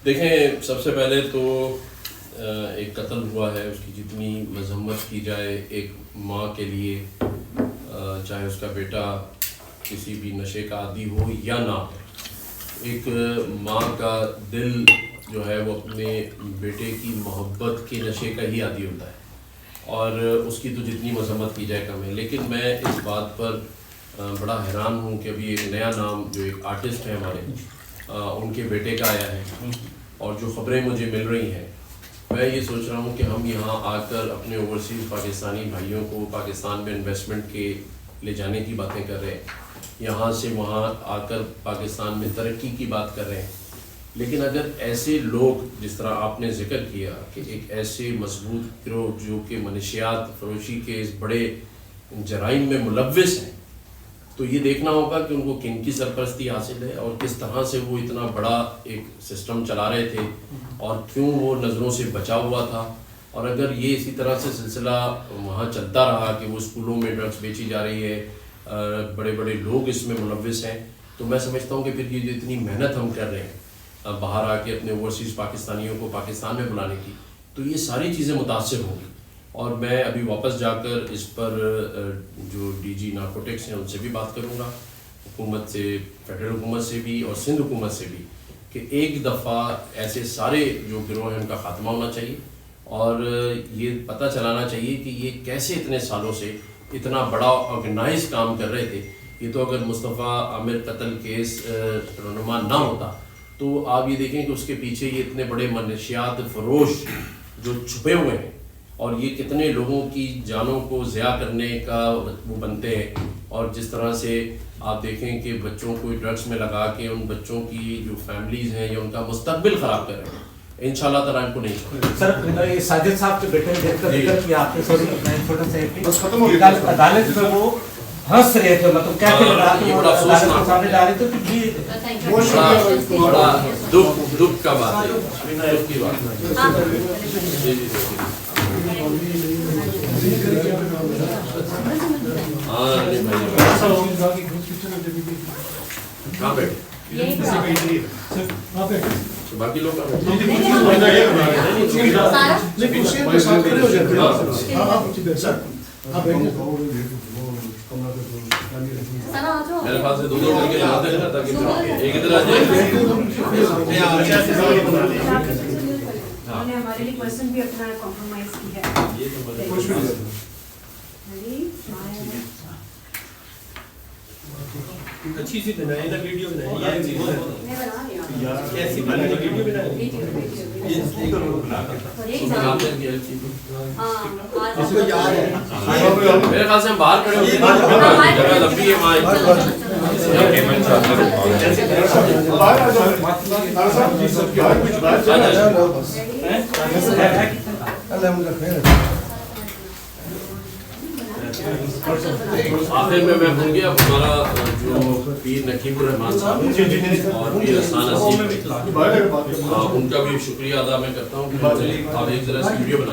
دیکھیں سب سے پہلے تو ایک قتل ہوا ہے, اس کی جتنی مذمت کی جائے ایک ماں کے لیے, چاہے اس کا بیٹا کسی بھی نشے کا عادی ہو یا نہ ہو, ایک ماں کا دل جو ہے وہ اپنے بیٹے کی محبت کے نشے کا ہی عادی ہوتا ہے, اور اس کی تو جتنی مذمت کی جائے کم ہے. لیکن میں اس بات پر بڑا حیران ہوں کہ ابھی ایک نیا نام جو ایک آرٹسٹ ہے ہمارے, ان کے بیٹے کا آیا ہے, اور جو خبریں مجھے مل رہی ہیں میں یہ سوچ رہا ہوں کہ ہم یہاں آ کر اپنے اوورسیز پاکستانی بھائیوں کو پاکستان میں انویسٹمنٹ کے لے جانے کی باتیں کر رہے ہیں, یہاں سے وہاں آ کر پاکستان میں ترقی کی بات کر رہے ہیں. لیکن اگر ایسے لوگ جس طرح آپ نے ذکر کیا کہ ایک ایسے مضبوط گروہ جو کہ منشیات فروشی کے اس بڑے جرائم میں ملوث ہیں, تو یہ دیکھنا ہوگا کہ ان کو کن کی سرپرستی حاصل ہے اور کس طرح سے وہ اتنا بڑا ایک سسٹم چلا رہے تھے, اور کیوں وہ نظروں سے بچا ہوا تھا, اور اگر یہ اسی طرح سے سلسلہ وہاں چلتا رہا کہ وہ اسکولوں میں ڈرگس بیچی جا رہی ہے، بڑے بڑے لوگ اس میں ملوث ہیں، تو میں سمجھتا ہوں کہ پھر یہ جو اتنی محنت ہم کر رہے ہیں باہر آ کے اپنے اوورسیز پاکستانیوں کو پاکستان میں بلانے کی، تو یہ ساری چیزیں متاثر ہوں گی. اور میں ابھی واپس جا کر اس پر جو ڈی جی نارکوٹکس ہیں ان سے بھی بات کروں گا، حکومت سے، فیڈرل حکومت سے بھی اور سندھ حکومت سے بھی، کہ ایک دفعہ ایسے سارے جو گروہ ہیں ان کا خاتمہ ہونا چاہیے، اور یہ پتہ چلانا چاہیے کہ یہ کیسے اتنے سالوں سے اتنا بڑا آرگنائز کام کر رہے تھے. یہ تو اگر مصطفیٰ عامر قتل کیس رونما نہ ہوتا تو آپ یہ دیکھیں کہ اس کے پیچھے یہ اتنے بڑے منشیات فروش جو چھپے ہوئے ہیں، اور یہ کتنے لوگوں کی جانوں کو ضیاع کرنے کا وہ بنتے ہیں. اور جس طرح سے آپ دیکھیں کہ بچوں کو ڈرگس میں لگا کے ان بچوں کی جو فیملیز ہیں یا ان کا مستقبل خراب کر رہے ہیں، انشاءاللہ تعالیٰ ان کو نہیں چھوڑیں. سر ساجد صاحب کے بیٹے نے ذکر کیا آپ نے، چھوٹا سا عدالت میں وہ ہنس رہے تھے، مطلب کیا سامنے لا رہے تھے کہ بڑا دکھ کا بات ہے، دکھ کی بات کہاں بیٹھے باقی لوگ میرے خیال سے دو کر کے لاتے ہیں نا تاکہ ایک ادھر آ جائے. ہمارے لیے پرسن بھی اپنا کمپرومائز کی ہے. اچھی سی بنائے نا ویڈیو بنائے، کیسی بنائے ویڈیو بنائے. میرے خیال سے ہم باہر کھڑے ہوتے ہیں، جگہ لمبی ہے آخر میں بھول گیا ہمارا جو پیر نقیب الرحمان صاحب اور پیر احسان عظیم، ان کا بھی شکریہ ادا میں کرتا ہوں کہ آپ ایک ذرا سی ویڈیو بنا